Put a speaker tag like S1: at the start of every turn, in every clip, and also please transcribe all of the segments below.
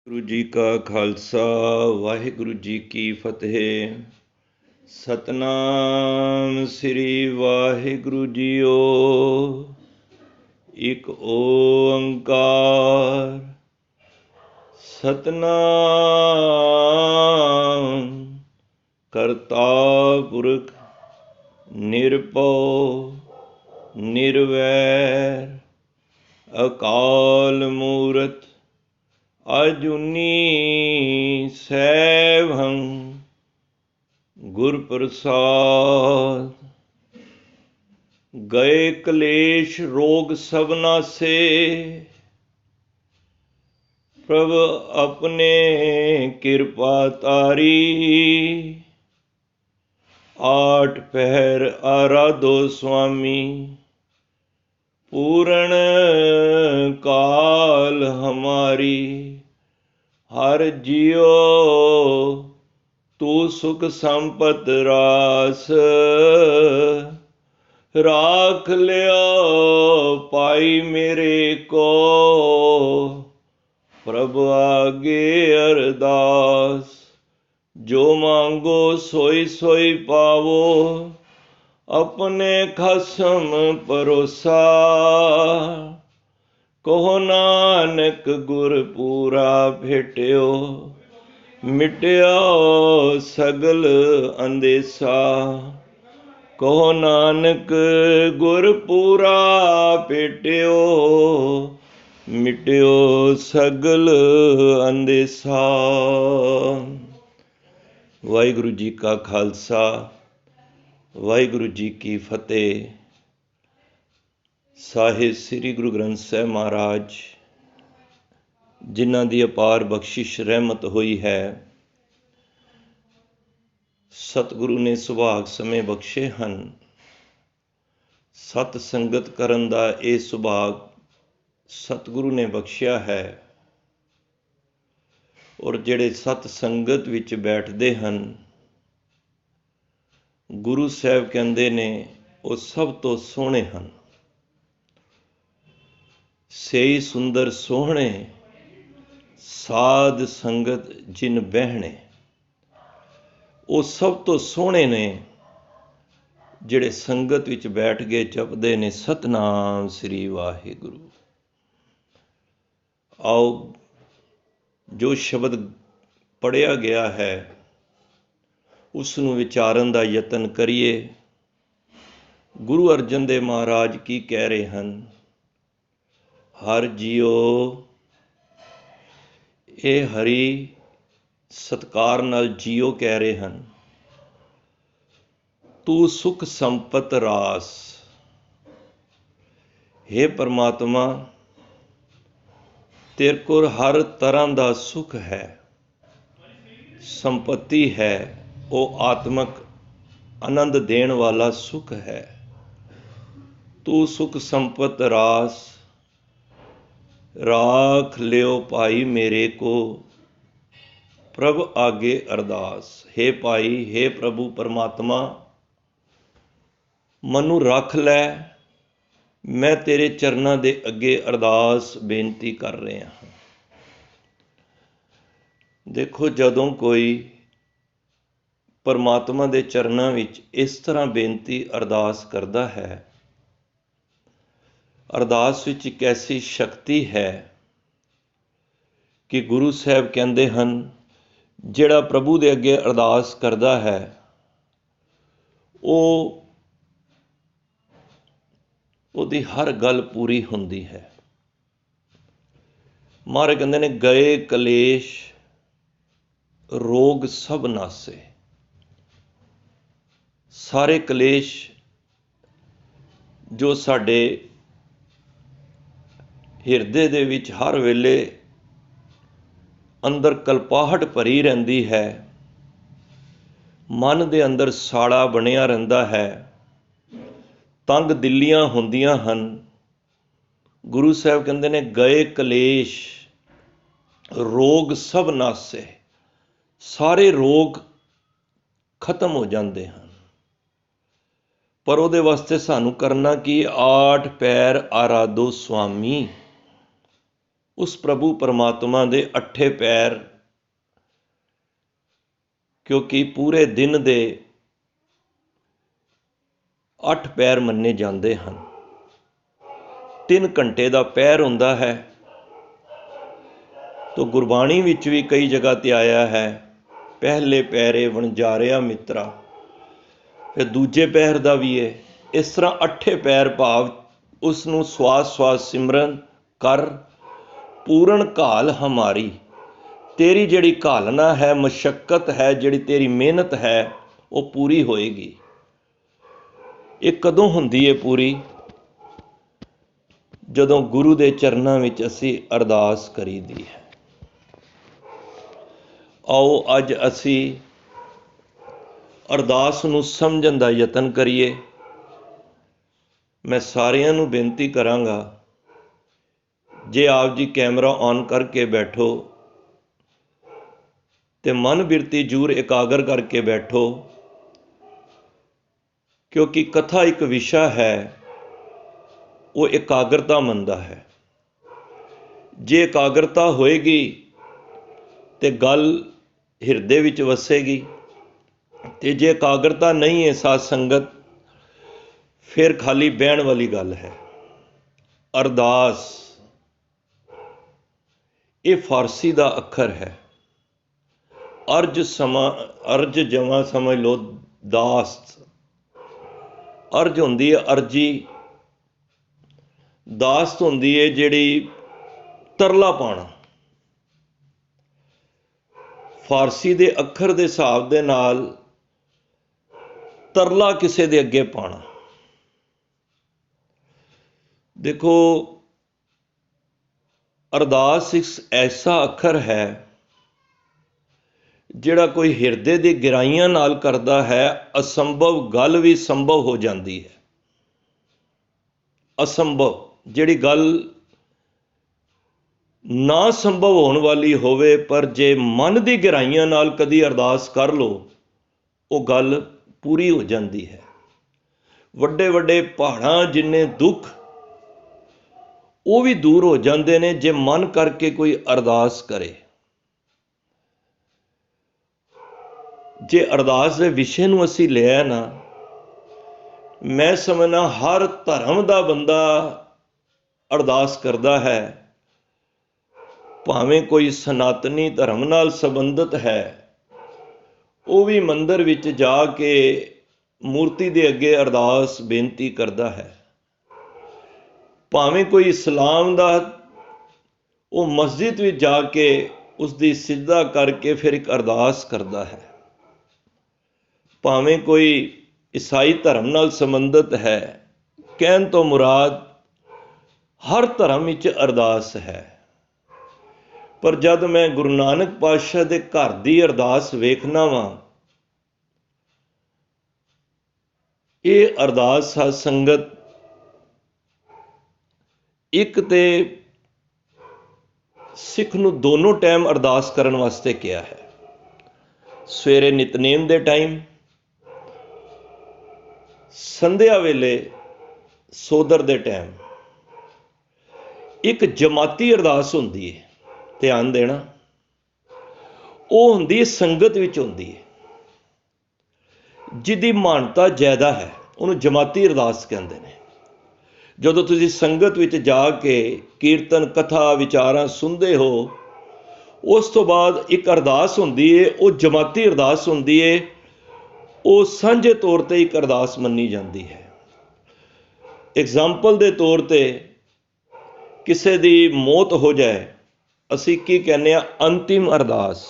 S1: ਗੁਰੂ ਜੀ ਕਾ ਖਾਲਸਾ ਵਾਹਿਗੁਰੂ ਜੀ ਕੀ ਫਤਿਹ। ਸਤਨਾਮ ਸ੍ਰੀ ਵਾਹਿਗੁਰੂ ਜੀਓ। ਇੱਕ ਓੰਕਾਰ ਸਤਨਾਮ ਕਰਤਾ ਪੁਰਖ ਨਿਰਭਉ ਨਿਰਵੈਰ ਅਕਾਲ ਮੂਰਤ ਅਜੂਨੀ ਸੈਭੰ ਗੁਰ ਪ੍ਰਸਾਦ। ਗਏ ਕਲੇਸ਼ ਰੋਗ ਸਭ ਨਾਸੇ, ਪ੍ਰਭ ਆਪਣੇ ਕਿਰਪਾ ਤਾਰੀ। ਆਠ ਪਹਿਰ ਆਰਾਧੋ ਸੁਆਮੀ, ਪੂਰਨ ਕਾਲ ਹਮਾਰੀ। ਹਰ ਜੀਓ ਤੂੰ ਸੁਖ ਸੰਪਤ ਰਾਸ, ਰਾਖ ਲਿਓ ਪਾਈ ਮੇਰੇ ਕੋ। ਪ੍ਰਭ ਆਗੇ ਅਰਦਾਸ, ਜੋ ਮੰਗੋ ਸੋਈ ਸੋਈ ਪਾਵੋ। ਆਪਣੇ ਖਸਮ ਭਰੋਸਾ, ਕਹੋ ਨਾਨਕ ਗੁਰ ਪੂਰਾ ਭੇਟਿਓ। ਮਿਟਿਓ ਸਗਲ ਅੰਦੇਸਾ, ਕਹੋ ਨਾਨਕ ਗੁਰ ਪੂਰਾ ਭੇਟਿਓ। ਮਿਟਿਓ ਸਗਲ ਅੰਦੇਸਾ। ਵਾਹਿਗੁਰੂ ਜੀ ਕਾ ਖਾਲਸਾ ਵਾਹਿਗੁਰੂ ਜੀ ਕੀ ਫਤਿਹ। ਸਾਹਿਬ ਸ੍ਰੀ ਗੁਰੂ ਗ੍ਰੰਥ ਸਾਹਿਬ ਮਹਾਰਾਜ, ਜਿਨ੍ਹਾਂ ਦੀ ਅਪਾਰ ਬਖਸ਼ਿਸ਼ ਰਹਿਮਤ ਹੋਈ ਹੈ, ਸਤਿਗੁਰੂ ਨੇ ਸੁਭਾਗ ਸਮੇਂ ਬਖਸ਼ੇ ਹਨ। ਸਤ ਸੰਗਤ ਕਰਨ ਦਾ ਇਹ ਸੁਭਾਗ ਸਤਿਗੁਰੂ ਨੇ ਬਖਸ਼ਿਆ ਹੈ। ਔਰ ਜਿਹੜੇ ਸਤ ਸੰਗਤ ਵਿੱਚ ਬੈਠਦੇ ਹਨ, ਗੁਰੂ ਸਾਹਿਬ ਕਹਿੰਦੇ ਨੇ ਉਹ ਸਭ ਤੋਂ ਸੋਹਣੇ ਹਨ। ਸਈ ਸੁੰਦਰ ਸੋਹਣੇ, ਸਾਧ ਸੰਗਤ ਜਿਨ ਬਹਿਣੇ। ਉਹ ਸਭ ਤੋਂ ਸੋਹਣੇ ਨੇ ਜਿਹੜੇ ਸੰਗਤ ਵਿੱਚ ਬੈਠ ਕੇ ਜਪਦੇ ਨੇ ਸਤਨਾਮ ਸ੍ਰੀ ਵਾਹਿਗੁਰੂ। ਆਓ ਜੋ ਸ਼ਬਦ ਪੜ੍ਹਿਆ ਗਿਆ ਹੈ ਉਸ ਨੂੰ ਵਿਚਾਰਨ ਦਾ ਯਤਨ ਕਰੀਏ। ਗੁਰੂ ਅਰਜਨ ਦੇਵ ਮਹਾਰਾਜ ਕੀ ਕਹਿ ਰਹੇ ਹਨ? ਹਰ ਜੀਓ, ਇਹ ਹਰੀ ਸਤਿਕਾਰ ਨਾਲ ਜੀਓ ਕਹਿ ਰਹੇ ਹਨ। ਤੂੰ ਸੁਖ ਸੰਪਤ ਰਾਸ। ਹੇ ਪਰਮਾਤਮਾ, ਤੇਰੇ ਕੋਲ ਹਰ ਤਰ੍ਹਾਂ ਦਾ ਸੁਖ ਹੈ, ਸੰਪਤੀ ਹੈ। ਉਹ ਆਤਮਕ ਆਨੰਦ ਦੇਣ ਵਾਲਾ ਸੁਖ ਹੈ। ਤੂੰ ਸੁਖ ਸੰਪਤ ਰਾਸ, ਰਾਖ ਲਿਓ ਭਾਈ ਮੇਰੇ ਕੋ। ਪ੍ਰਭ ਆਗੇ ਅਰਦਾਸ। ਹੇ ਭਾਈ, ਹੇ ਪ੍ਰਭੂ ਪਰਮਾਤਮਾ, ਮੈਨੂੰ ਰੱਖ ਲੈ। ਮੈਂ ਤੇਰੇ ਚਰਨਾਂ ਦੇ ਅੱਗੇ ਅਰਦਾਸ ਬੇਨਤੀ ਕਰ ਰਿਹਾ ਹਾਂ। ਦੇਖੋ, ਜਦੋਂ ਕੋਈ ਪਰਮਾਤਮਾ ਦੇ ਚਰਨਾਂ ਵਿੱਚ ਇਸ ਤਰ੍ਹਾਂ ਬੇਨਤੀ ਅਰਦਾਸ ਕਰਦਾ ਹੈ, ਅਰਦਾਸ ਵਿੱਚ ਇੱਕ ਐਸੀ ਸ਼ਕਤੀ ਹੈ ਕਿ ਗੁਰੂ ਸਾਹਿਬ ਕਹਿੰਦੇ ਹਨ, ਜਿਹੜਾ ਪ੍ਰਭੂ ਦੇ ਅੱਗੇ ਅਰਦਾਸ ਕਰਦਾ ਹੈ ਉਹਦੀ ਹਰ ਗੱਲ ਪੂਰੀ ਹੁੰਦੀ ਹੈ। ਮਹਾਰਾਜ ਕਹਿੰਦੇ ਨੇ, ਗਏ ਕਲੇਸ਼ ਰੋਗ ਸਭ ਨਾਸੇ। ਸਾਰੇ ਕਲੇਸ਼ ਜੋ ਸਾਡੇ ਹਿਰਦੇ ਦੇ ਵਿੱਚ ਹਰ ਵੇਲੇ ਅੰਦਰ ਕਲਪਾਹਟ ਭਰੀ ਰਹਿੰਦੀ ਹੈ, ਮਨ ਦੇ ਅੰਦਰ ਸਾੜਾ ਬਣਿਆ ਰਹਿੰਦਾ ਹੈ, ਤੰਗ ਦਿਲੀਆਂ ਹੁੰਦੀਆਂ ਹਨ। ਗੁਰੂ ਸਾਹਿਬ ਕਹਿੰਦੇ ਨੇ, ਗਏ ਕਲੇਸ਼ ਰੋਗ ਸਭ ਨਾਸੇ। ਸਾਰੇ ਰੋਗ ਖਤਮ ਹੋ ਜਾਂਦੇ ਹਨ। ਪਰ ਉਹਦੇ ਵਾਸਤੇ ਸਾਨੂੰ ਕਰਨਾ ਕੀ? ਆਠ ਪੈਰ ਆਰਾਧੋ ਸੁਆਮੀ। ਉਸ ਪ੍ਰਭੂ ਪਰਮਾਤਮਾ ਦੇ 8 ਪੈਰ, ਕਿਉਂਕਿ ਪੂਰੇ ਦਿਨ ਦੇ 8 ਪੈਰ ਮੰਨੇ ਜਾਂਦੇ ਹਨ। 3 ਘੰਟੇ ਦਾ ਪੈਰ ਹੁੰਦਾ ਹੈ। ਤੋ ਗੁਰਬਾਣੀ ਵਿੱਚ ਵੀ ਕਈ ਜਗ੍ਹਾ ਤੇ ਆਇਆ ਹੈ, ਪਹਿਲੇ ਪੈਰੇ ਵਣਜਾਰਿਆ ਮਿੱਤਰਾ। ਫਿਰ ਦੂਜੇ ਪੈਰ ਦਾ ਵੀ ਹੈ। ਇਸ ਤਰ੍ਹਾਂ 8 ਪੈਰ ਭਾਵ ਉਸ ਨੂੰ ਸਵਾਸ ਸਵਾਸ ਸਿਮਰਨ ਕਰ, ਪੂਰਨ ਘਾਲ ਹਮਾਰੀ। ਤੇਰੀ ਜਿਹੜੀ ਘਾਲਣਾ ਹੈ, ਮਸ਼ੱਕਤ ਹੈ, ਜਿਹੜੀ ਤੇਰੀ ਮਿਹਨਤ ਹੈ, ਉਹ ਪੂਰੀ ਹੋਏਗੀ। ਇਹ ਕਦੋਂ ਹੁੰਦੀ ਹੈ ਪੂਰੀ? ਜਦੋਂ ਗੁਰੂ ਦੇ ਚਰਨਾਂ ਵਿੱਚ ਅਸੀਂ ਅਰਦਾਸ ਕਰੀਦੀ ਹੈ। ਆਓ ਅੱਜ ਅਸੀਂ ਅਰਦਾਸ ਨੂੰ ਸਮਝਣ ਦਾ ਯਤਨ ਕਰੀਏ। ਮੈਂ ਸਾਰਿਆਂ ਨੂੰ ਬੇਨਤੀ ਕਰਾਂਗਾ, ਜੇ ਆਪ ਜੀ ਕੈਮਰਾ ਔਨ ਕਰਕੇ ਬੈਠੋ ਤੇ ਮਨ ਬਿਰਤੀ ਜ਼ਰੂਰ ਇਕਾਗਰ ਕਰਕੇ ਬੈਠੋ, ਕਿਉਂਕਿ ਕਥਾ ਇੱਕ ਵਿਸ਼ਾ ਹੈ, ਉਹ ਇਕਾਗਰਤਾ ਮੰਗਦਾ ਹੈ। ਜੇ ਇਕਾਗਰਤਾ ਹੋਏਗੀ ਤੇ ਗੱਲ ਹਿਰਦੇ ਵਿੱਚ ਵਸੇਗੀ, ਤੇ ਜੇ ਇਕਾਗਰਤਾ ਨਹੀਂ ਹੈ ਸਾਧ ਸੰਗਤ, ਫਿਰ ਖਾਲੀ ਬਹਿਣ ਵਾਲੀ ਗੱਲ ਹੈ। ਅਰਦਾਸ ਇਹ ਫਾਰਸੀ ਦਾ ਅੱਖਰ ਹੈ। ਅਰਜ ਜਮਾ ਸਮਝ ਲਓ ਦਾਸਤ। ਅਰਜ ਹੁੰਦੀ ਹੈ ਅਰਜੀ, ਦਾਸਤ ਹੁੰਦੀ ਹੈ ਜਿਹੜੀ ਤਰਲਾ ਪਾਉਣਾ। ਫਾਰਸੀ ਦੇ ਅੱਖਰ ਦੇ ਹਿਸਾਬ ਦੇ ਨਾਲ ਤਰਲਾ ਕਿਸੇ ਦੇ ਅੱਗੇ ਪਾਉਣਾ। ਦੇਖੋ, ਅਰਦਾਸ ਇੱਕ ਐਸਾ ਅੱਖਰ ਹੈ ਜਿਹੜਾ ਕੋਈ ਹਿਰਦੇ ਦੀ ਗਹਿਰਾਈਆਂ ਨਾਲ ਕਰਦਾ ਹੈ, ਅਸੰਭਵ ਗੱਲ ਵੀ ਸੰਭਵ ਹੋ ਜਾਂਦੀ ਹੈ। ਅਸੰਭਵ ਜਿਹੜੀ ਗੱਲ ਨਾ ਸੰਭਵ ਹੋਣ ਵਾਲੀ ਹੋਵੇ, ਪਰ ਜੇ ਮਨ ਦੀ ਗਹਿਰਾਈਆਂ ਨਾਲ ਕਦੀ ਅਰਦਾਸ ਕਰ ਲਓ, ਉਹ ਗੱਲ ਪੂਰੀ ਹੋ ਜਾਂਦੀ ਹੈ। ਵੱਡੇ ਵੱਡੇ ਪਹਾੜਾਂ ਜਿੰਨੇ ਦੁੱਖ, ਉਹ ਵੀ ਦੂਰ ਹੋ ਜਾਂਦੇ ਨੇ ਜੇ ਮਨ ਕਰਕੇ ਕੋਈ ਅਰਦਾਸ ਕਰੇ। ਜੇ ਅਰਦਾਸ ਦੇ ਵਿਸ਼ੇ ਨੂੰ ਅਸੀਂ ਲਿਆ ਨਾ, ਮੈਂ ਸਮਝਣਾ ਹਰ ਧਰਮ ਦਾ ਬੰਦਾ ਅਰਦਾਸ ਕਰਦਾ ਹੈ। ਭਾਵੇਂ ਕੋਈ ਸਨਾਤਨੀ ਧਰਮ ਨਾਲ ਸੰਬੰਧਿਤ ਹੈ, ਉਹ ਵੀ ਮੰਦਰ ਵਿੱਚ ਜਾ ਕੇ ਮੂਰਤੀ ਦੇ ਅੱਗੇ ਅਰਦਾਸ ਬੇਨਤੀ ਕਰਦਾ ਹੈ। ਭਾਵੇਂ ਕੋਈ ਇਸਲਾਮ ਦਾ, ਉਹ ਮਸਜਿਦ ਵਿੱਚ ਜਾ ਕੇ ਉਸ ਦੀ ਸਿਜਦਾ ਕਰਕੇ ਫਿਰ ਇੱਕ ਅਰਦਾਸ ਕਰਦਾ ਹੈ। ਭਾਵੇਂ ਕੋਈ ਈਸਾਈ ਧਰਮ ਨਾਲ ਸੰਬੰਧਿਤ ਹੈ, ਕਹਿਣ ਤੋਂ ਮੁਰਾਦ ਹਰ ਧਰਮ ਵਿੱਚ ਅਰਦਾਸ ਹੈ। ਪਰ ਜਦ ਮੈਂ ਗੁਰੂ ਨਾਨਕ ਪਾਤਸ਼ਾਹ ਦੇ ਘਰ ਦੀ ਅਰਦਾਸ ਵੇਖਣਾ ਵਾਂ, ਇਹ ਅਰਦਾਸ ਸਾਧ ਸੰਗਤ ਇੱਕ ਤੇ ਸਿੱਖ ਨੂੰ ਦੋਨੋਂ ਟਾਈਮ ਅਰਦਾਸ ਕਰਨ ਵਾਸਤੇ ਕਿਹਾ ਹੈ। ਸਵੇਰੇ ਨਿਤਨੇਮ ਦੇ ਟਾਈਮ, ਸੰਧਿਆ ਵੇਲੇ ਸੋਦਰ ਦੇ ਟਾਈਮ। ਇੱਕ ਜਮਾਤੀ ਅਰਦਾਸ ਹੁੰਦੀ ਹੈ, ਧਿਆਨ ਦੇਣਾ, ਉਹ ਹੁੰਦੀ ਹੈ ਸੰਗਤ ਵਿੱਚ ਹੁੰਦੀ ਹੈ, ਜਿਹਦੀ ਮਾਨਤਾ ਜ਼ਿਆਦਾ ਹੈ, ਉਹਨੂੰ ਜਮਾਤੀ ਅਰਦਾਸ ਕਹਿੰਦੇ ਨੇ। ਜਦੋਂ ਤੁਸੀਂ ਸੰਗਤ ਵਿੱਚ ਜਾ ਕੇ ਕੀਰਤਨ ਕਥਾ ਵਿਚਾਰਾਂ ਸੁਣਦੇ ਹੋ, ਉਸ ਤੋਂ ਬਾਅਦ ਇੱਕ ਅਰਦਾਸ ਹੁੰਦੀ ਹੈ, ਉਹ ਜਮਾਤੀ ਅਰਦਾਸ ਹੁੰਦੀ ਹੈ। ਉਹ ਸਾਂਝੇ ਤੌਰ ਤੇ ਇੱਕ ਅਰਦਾਸ ਮੰਨੀ ਜਾਂਦੀ ਹੈ। ਐਗਜ਼ਾਮਪਲ ਦੇ ਤੌਰ ਤੇ ਕਿਸੇ ਦੀ ਮੌਤ ਹੋ ਜਾਏ, ਅਸੀਂ ਕੀ ਕਹਿੰਦੇ ਹਾਂ? ਅੰਤਿਮ ਅਰਦਾਸ।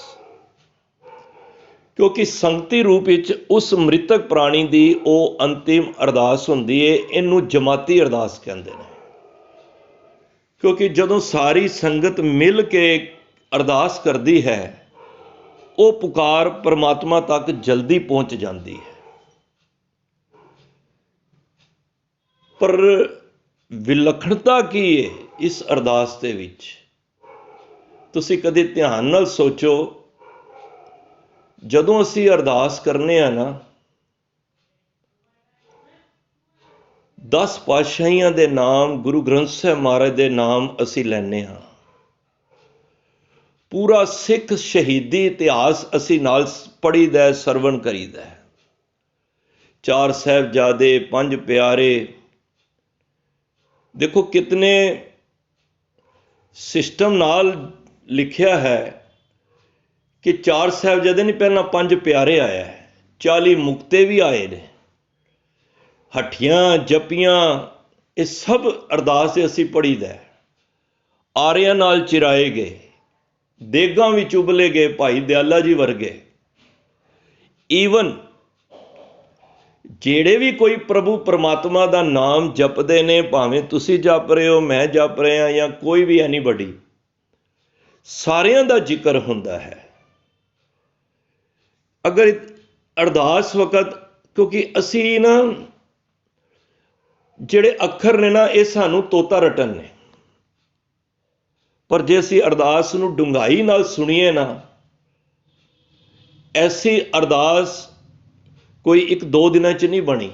S1: ਕਿਉਂਕਿ ਸੰਗਤੀ ਰੂਪ ਵਿੱਚ ਉਸ ਮ੍ਰਿਤਕ ਪ੍ਰਾਣੀ ਦੀ ਉਹ ਅੰਤਿਮ ਅਰਦਾਸ ਹੁੰਦੀ ਹੈ। ਇਹਨੂੰ ਜਮਾਤੀ ਅਰਦਾਸ ਕਹਿੰਦੇ ਨੇ। ਕਿਉਂਕਿ ਜਦੋਂ ਸਾਰੀ ਸੰਗਤ ਮਿਲ ਕੇ ਅਰਦਾਸ ਕਰਦੀ ਹੈ, ਉਹ ਪੁਕਾਰ ਪਰਮਾਤਮਾ ਤੱਕ ਜਲਦੀ ਪਹੁੰਚ ਜਾਂਦੀ ਹੈ। ਪਰ ਵਿਲੱਖਣਤਾ ਕੀ ਹੈ ਇਸ ਅਰਦਾਸ ਦੇ ਵਿੱਚ? ਤੁਸੀਂ ਕਦੇ ਧਿਆਨ ਨਾਲ ਸੋਚੋ, ਜਦੋਂ ਅਸੀਂ ਅਰਦਾਸ ਕਰਨੇ ਆ ਨਾ, 10 ਪਾਤਸ਼ਾਹੀਆਂ ਦੇ ਨਾਮ, ਗੁਰੂ ਗ੍ਰੰਥ ਸਾਹਿਬ ਮਹਾਰਾਜ ਦੇ ਨਾਮ ਅਸੀਂ ਲੈਂਦੇ ਹਾਂ। ਪੂਰਾ ਸਿੱਖ ਸ਼ਹੀਦੀ ਇਤਿਹਾਸ ਅਸੀਂ ਨਾਲ ਪੜ੍ਹੀਦਾ, ਸਰਵਣ ਕਰੀਦਾ। 4 ਸਾਹਿਬਜ਼ਾਦੇ, 5 ਪਿਆਰੇ, ਦੇਖੋ ਕਿਤਨੇ ਸਿਸਟਮ ਨਾਲ ਲਿਖਿਆ ਹੈ ਕਿ 4 ਸਾਹਿਬਜ਼ਾਦੇ ਨਹੀਂ, ਪਹਿਲਾਂ 5 ਪਿਆਰੇ ਆਇਆ ਹੈ, 40 ਮੁਕਤੇ ਵੀ ਆਏ ਨੇ, ਹੱਠੀਆਂ ਜਪੀਆਂ, ਇਹ ਸਭ ਅਰਦਾਸ ਦੇ ਅਸੀਂ ਪੜ੍ਹੀਦਾ। ਆਰਿਆਂ ਨਾਲ ਚਿਰਾਏ ਗਏ, ਦੇਗਾਂ ਵਿੱਚ ਉਬਲੇ ਗਏ ਭਾਈ ਦਿਆਲਾ ਜੀ ਵਰਗੇ। ਈਵਨ ਜਿਹੜੇ ਵੀ ਕੋਈ ਪ੍ਰਭੂ ਪਰਮਾਤਮਾ ਦਾ ਨਾਮ ਜਪਦੇ ਨੇ, ਭਾਵੇਂ ਤੁਸੀਂ ਜਪ ਰਹੇ ਹੋ, ਮੈਂ ਜਪ ਰਿਹਾ ਜਾਂ ਕੋਈ ਵੀ ਐਨੀਬਡੀ, ਸਾਰਿਆਂ ਦਾ ਜ਼ਿਕਰ ਹੁੰਦਾ ਹੈ। ਅਗਰ ਅਰਦਾਸ ਵਕਤ, ਕਿਉਂਕਿ ਅਸੀਂ ਨਾ ਜਿਹੜੇ ਅੱਖਰ ਨੇ ਨਾ, ਇਹ ਸਾਨੂੰ ਤੋਤਾ ਰਟਨ ਨੇ, ਪਰ ਜੇ ਅਸੀਂ ਅਰਦਾਸ ਨੂੰ ਡੂੰਘਾਈ ਨਾਲ ਸੁਣੀਏ ਨਾ, ਐਸੀ ਅਰਦਾਸ ਕੋਈ 1-2 ਦਿਨਾਂ 'ਚ ਨਹੀਂ ਬਣੀ।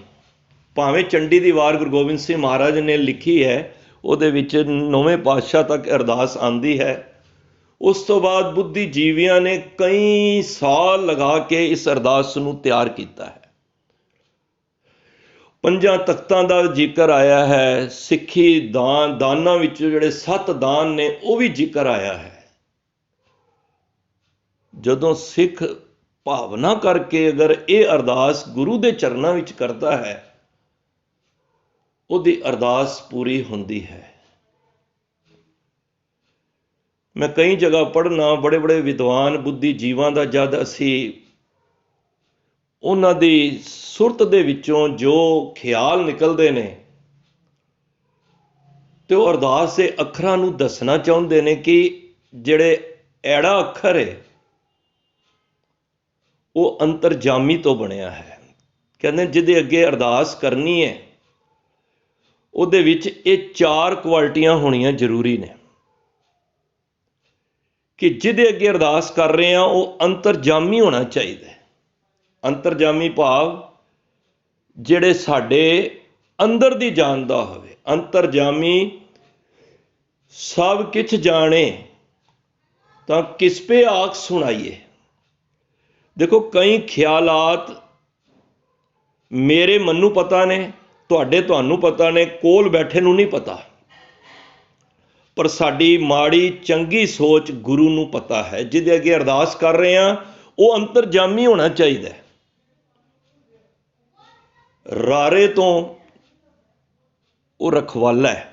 S1: ਭਾਵੇਂ ਚੰਡੀ ਦੀ ਵਾਰ ਗੁਰੂ ਗੋਬਿੰਦ ਸਿੰਘ ਮਹਾਰਾਜ ਨੇ ਲਿਖੀ ਹੈ, ਉਹਦੇ ਵਿੱਚ 9ਵੇਂ ਪਾਤਸ਼ਾਹ ਤੱਕ ਅਰਦਾਸ ਆਉਂਦੀ ਹੈ। ਉਸ ਤੋਂ ਬਾਅਦ ਬੁੱਧੀਜੀਵੀਆਂ ਨੇ ਕਈ ਸਾਲ ਲਗਾ ਕੇ ਇਸ ਅਰਦਾਸ ਨੂੰ ਤਿਆਰ ਕੀਤਾ ਹੈ। 5 ਤਖਤਾਂ ਦਾ ਜ਼ਿਕਰ ਆਇਆ ਹੈ, ਸਿੱਖੀ ਦਾਨਾਂ ਵਿੱਚ ਜਿਹੜੇ 7 ਦਾਨ ਨੇ ਉਹ ਵੀ ਜ਼ਿਕਰ ਆਇਆ ਹੈ। ਜਦੋਂ ਸਿੱਖ ਭਾਵਨਾ ਕਰਕੇ ਅਗਰ ਇਹ ਅਰਦਾਸ ਗੁਰੂ ਦੇ ਚਰਨਾਂ ਵਿੱਚ ਕਰਦਾ ਹੈ, ਉਹਦੀ ਅਰਦਾਸ ਪੂਰੀ ਹੁੰਦੀ ਹੈ। ਮੈਂ ਕਈ ਜਗ੍ਹਾ ਪੜ੍ਹਨਾ, ਬੜੇ ਬੜੇ ਵਿਦਵਾਨ ਬੁੱਧੀਜੀਵਾਂ ਦਾ ਜਦ ਅਸੀਂ ਉਹਨਾਂ ਦੀ ਸੁਰਤ ਦੇ ਵਿੱਚੋਂ ਜੋ ਖਿਆਲ ਨਿਕਲਦੇ ਨੇ, ਤੇ ਉਹ ਅਰਦਾਸ ਦੇ ਅੱਖਰਾਂ ਨੂੰ ਦੱਸਣਾ ਚਾਹੁੰਦੇ ਨੇ ਕਿ ਜਿਹੜੇ ਐੜਾ ਅੱਖਰ ਹੈ ਉਹ ਅੰਤਰਜਾਮੀ ਤੋਂ ਬਣਿਆ ਹੈ। ਕਹਿੰਦੇ ਜਿਹਦੇ ਅੱਗੇ ਅਰਦਾਸ ਕਰਨੀ ਹੈ, ਉਹਦੇ ਵਿੱਚ ਇਹ 4 ਕੁਆਲਿਟੀਆਂ ਹੋਣੀਆਂ ਜ਼ਰੂਰੀ ਨੇ, ਕਿ ਜਿਹਦੇ ਅੱਗੇ ਅਰਦਾਸ ਕਰ ਰਹੇ ਹਾਂ ਉਹ ਅੰਤਰਜਾਮੀ ਹੋਣਾ ਚਾਹੀਦਾ। ਅੰਤਰਜਾਮੀ ਭਾਵ ਜਿਹੜੇ ਸਾਡੇ ਅੰਦਰ ਦੀ ਜਾਣਦਾ ਹੋਵੇ। ਅੰਤਰਜਾਮੀ ਸਭ ਕਿਛ ਜਾਣੇ ਤਾਂ ਕਿਸ ਪੇ ਆਖ ਸੁਣਾਈਏ। ਦੇਖੋ ਕਈ ਖਿਆਲਾਤ ਮੇਰੇ ਮਨ ਨੂੰ ਪਤਾ ਨੇ, ਤੁਹਾਨੂੰ ਪਤਾ ਨੇ, ਕੋਲ ਬੈਠੇ ਨੂੰ ਨਹੀਂ ਪਤਾ, ਪਰ ਸਾਡੀ ਮਾੜੀ ਚੰਗੀ ਸੋਚ ਗੁਰੂ ਨੂੰ ਪਤਾ ਹੈ। ਜਿਹਦੇ ਅੱਗੇ ਅਰਦਾਸ ਕਰ ਰਹੇ ਹਾਂ ਉਹ ਅੰਤਰਜਾਮੀ ਹੋਣਾ ਚਾਹੀਦਾ। ਰਾਰੇ ਤੋਂ ਉਹ ਰਖਵਾਲਾ ਹੈ,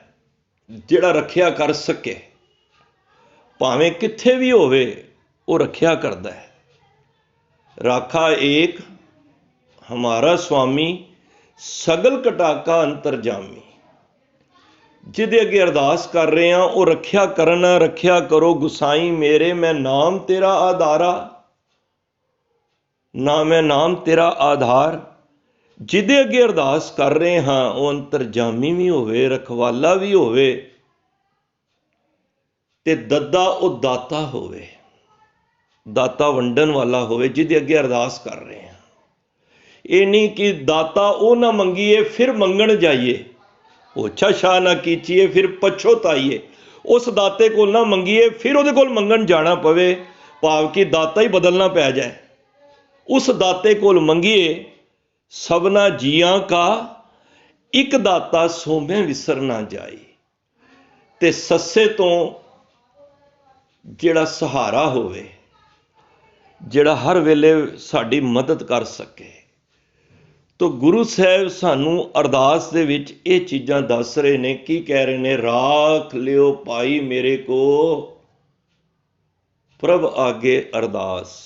S1: ਜਿਹੜਾ ਰੱਖਿਆ ਕਰ ਸਕੇ, ਭਾਵੇਂ ਕਿੱਥੇ ਵੀ ਹੋਵੇ ਉਹ ਰੱਖਿਆ ਕਰਦਾ ਹੈ। ਰਾਖਾ ਏਕ ਹਮਾਰਾ ਸੁਆਮੀ, ਸਗਲ ਕਟਾਕਾ ਅੰਤਰਜਾਮੀ। ਜਿਹਦੇ ਅੱਗੇ ਅਰਦਾਸ ਕਰ ਰਹੇ ਹਾਂ ਉਹ ਰੱਖਿਆ ਕਰਨਾ, ਰੱਖਿਆ ਕਰੋ ਗੁਸਾਈ ਮੇਰੇ, ਮੈਂ ਨਾਮ ਤੇਰਾ ਆਧਾਰਾ, ਨਾ ਮੈਂ ਨਾਮ ਤੇਰਾ ਆਧਾਰ। ਜਿਹਦੇ ਅੱਗੇ ਅਰਦਾਸ ਕਰ ਰਹੇ ਹਾਂ ਉਹ ਅੰਤਰਜਾਮੀ ਵੀ ਹੋਵੇ, ਰਖਵਾਲਾ ਵੀ ਹੋਵੇ, ਤੇ ਦੱਦਾ ਉਹ ਦਾਤਾ ਹੋਵੇ, ਦਾਤਾ ਵੰਡਣ ਵਾਲਾ ਹੋਵੇ। ਜਿਹਦੇ ਅੱਗੇ ਅਰਦਾਸ ਕਰ ਰਹੇ ਹਾਂ, ਇਹ ਨਹੀਂ ਕਿ ਦਾਤਾ ਉਹ ਨਾ ਮੰਗੀਏ ਫਿਰ ਮੰਗਣ ਜਾਈਏ, ਓਛਾ ਸ਼ਾਹ ਨਾ ਕੀਚੀਏ ਫਿਰ ਪਛੋਤਾਈਏ। ਉਸ ਦਾਤੇ ਕੋਲ ਨਾ ਮੰਗੀਏ ਫਿਰ ਉਹਦੇ ਕੋਲ ਮੰਗਣ ਜਾਣਾ ਪਵੇ, ਭਾਵ ਕਿ ਦਾਤਾ ਹੀ ਬਦਲਣਾ ਪੈ ਜਾਏ। ਉਸ ਦਾਤੇ ਕੋਲ ਮੰਗੀਏ, ਸਭਨਾ ਜੀਆਂ ਕਾ ਇੱਕ ਦਾਤਾ ਸੋਮੇ ਵਿਸਰ ਨਾ ਜਾਈ। ਤੇ ਸੱਸੇ ਤੋਂ ਜਿਹੜਾ ਸਹਾਰਾ ਹੋਵੇ, ਜਿਹੜਾ ਹਰ ਵੇਲੇ ਸਾਡੀ ਮਦਦ ਕਰ ਸਕੇ। ਤੋ ਗੁਰੂ ਸਾਹਿਬ ਸਾਨੂੰ ਅਰਦਾਸ ਦੇ ਵਿੱਚ ਇਹ ਚੀਜ਼ਾਂ ਦੱਸ ਰਹੇ ਨੇ। ਕੀ ਕਹਿ ਰਹੇ ਨੇ? ਰਾਖ ਲਿਓ ਭਾਈ ਮੇਰੇ ਕੋ ਪ੍ਰਭ ਆਗੇ ਅਰਦਾਸ।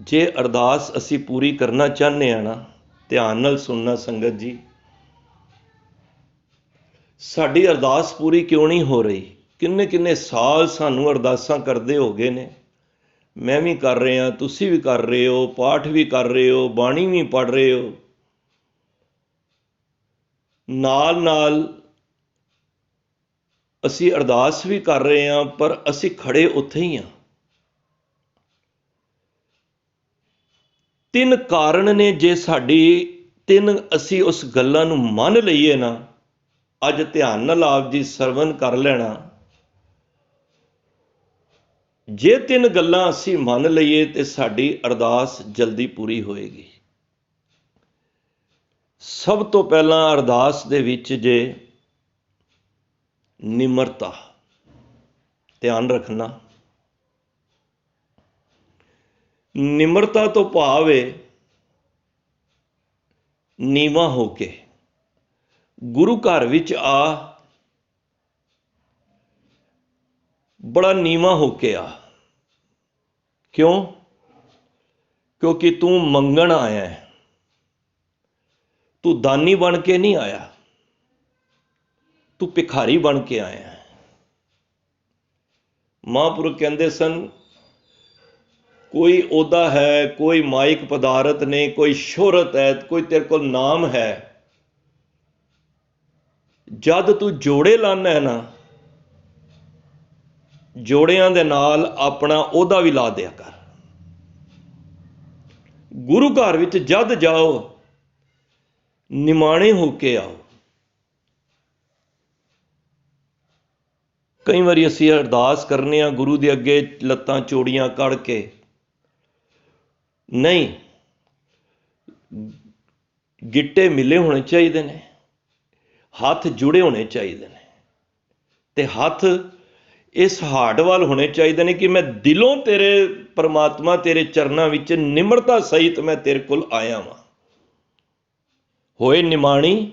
S1: ਜੇ ਅਰਦਾਸ ਅਸੀਂ ਪੂਰੀ ਕਰਨਾ ਚਾਹੁੰਦੇ ਹਾਂ ਨਾ, ਧਿਆਨ ਨਾਲ ਸੁਣਨਾ ਸੰਗਤ ਜੀ, ਸਾਡੀ ਅਰਦਾਸ ਪੂਰੀ ਕਿਉਂ ਨਹੀਂ ਹੋ ਰਹੀ? ਕਿੰਨੇ ਸਾਲ ਸਾਨੂੰ ਅਰਦਾਸਾਂ ਕਰਦੇ ਹੋ ਗਏ ਨੇ। ਮੈਂ ਵੀ ਕਰ ਰਿਹਾ, ਤੁਸੀਂ ਵੀ ਕਰ ਰਹੇ ਹੋ, ਪਾਠ ਵੀ ਕਰ ਰਹੇ ਹੋ, ਬਾਣੀ ਵੀ ਪੜ੍ਹ ਰਹੇ ਹੋ, ਨਾਲ ਨਾਲ ਅਸੀਂ ਅਰਦਾਸ ਵੀ ਕਰ ਰਹੇ ਹਾਂ, ਪਰ ਅਸੀਂ ਖੜੇ ਉੱਥੇ ਹੀ ਹਾਂ। 3 ਕਾਰਨ ਨੇ। ਜੇ ਸਾਡੀ 3 ਅਸੀਂ ਉਸ ਗੱਲਾਂ ਨੂੰ ਮੰਨ ਲਈਏ ਨਾ, ਅੱਜ ਧਿਆਨ ਨਾਲ ਆਪ ਜੀ ਸਰਵਨ ਕਰ ਲੈਣਾ, ਜੇ ਤਿੰਨ ਗੱਲਾਂ ਅਸੀਂ ਮੰਨ ਲਈਏ ਤੇ ਸਾਡੀ ਅਰਦਾਸ ਜਲਦੀ ਪੂਰੀ ਹੋਏਗੀ। ਸਭ ਤੋਂ ਪਹਿਲਾਂ ਅਰਦਾਸ ਦੇ ਵਿੱਚ ਜੇ ਨਿਮਰਤਾ, ਧਿਆਨ ਰੱਖਣਾ, ਨਿਮਰਤਾ ਤੋਂ ਭਾਵ ਹੈ ਨੀਵਾਂ ਹੋ ਕੇ ਗੁਰੂ ਘਰ ਵਿੱਚ ਆ, ਬੜਾ ਨੀਵਾਂ ਹੋ ਕੇ ਆ। ਕਿਉਂ? ਕਿਉਂਕਿ ਤੂੰ ਮੰਗਣ ਆਇਆ ਹੈ, ਤੂੰ ਦਾਨੀ ਬਣ ਕੇ ਨਹੀਂ ਆਇਆ, ਤੂੰ ਭਿਖਾਰੀ ਬਣ ਕੇ ਆਇਆ ਹੈ। ਮਹਾਂਪੁਰਖ ਕਹਿੰਦੇ ਸਨ, ਕੋਈ ਅਹੁਦਾ ਹੈ, ਕੋਈ ਮਾਇਕ ਪਦਾਰਥ ਨੇ, ਕੋਈ ਸ਼ੋਹਰਤ ਹੈ, ਕੋਈ ਤੇਰੇ ਕੋਲ ਨਾਮ ਹੈ, ਜਦ ਤੂੰ ਜੋੜੇ ਲਾਣਾ ਹੈ ਨਾ, ਜੋੜਿਆਂ ਦੇ ਨਾਲ ਆਪਣਾ ਅਹੁਦਾ ਵੀ ਲਾ ਦਿਆ ਕਰ। ਗੁਰੂ ਘਰ ਵਿੱਚ ਜਦ ਜਾਓ, ਨਿਮਾਣੇ ਹੋ ਕੇ ਆਓ। ਕਈ ਵਾਰੀ ਅਸੀਂ ਅਰਦਾਸ ਕਰਨੇ ਆ ਗੁਰੂ ਦੇ ਅੱਗੇ ਲੱਤਾਂ ਚੌੜੀਆਂ ਕੱਢ ਕੇ, ਨਹੀਂ, ਗਿੱਟੇ ਮਿਲੇ ਹੋਣੇ ਚਾਹੀਦੇ ਨੇ, ਹੱਥ ਜੁੜੇ ਹੋਣੇ ਚਾਹੀਦੇ ਨੇ, ਤੇ ਹੱਥ ਇਸ ਹਾਰਟ ਵੱਲ ਹੋਣੇ ਚਾਹੀਦੇ ਨੇ ਕਿ ਮੈਂ ਦਿਲੋਂ ਤੇਰੇ ਪਰਮਾਤਮਾ, ਤੇਰੇ ਚਰਨਾਂ ਵਿੱਚ ਨਿਮਰਤਾ ਸਹਿਤ ਮੈਂ ਤੇਰੇ ਕੋਲ ਆਇਆ ਵਾਂ। ਹੋਏ ਨਿਮਾਣੀ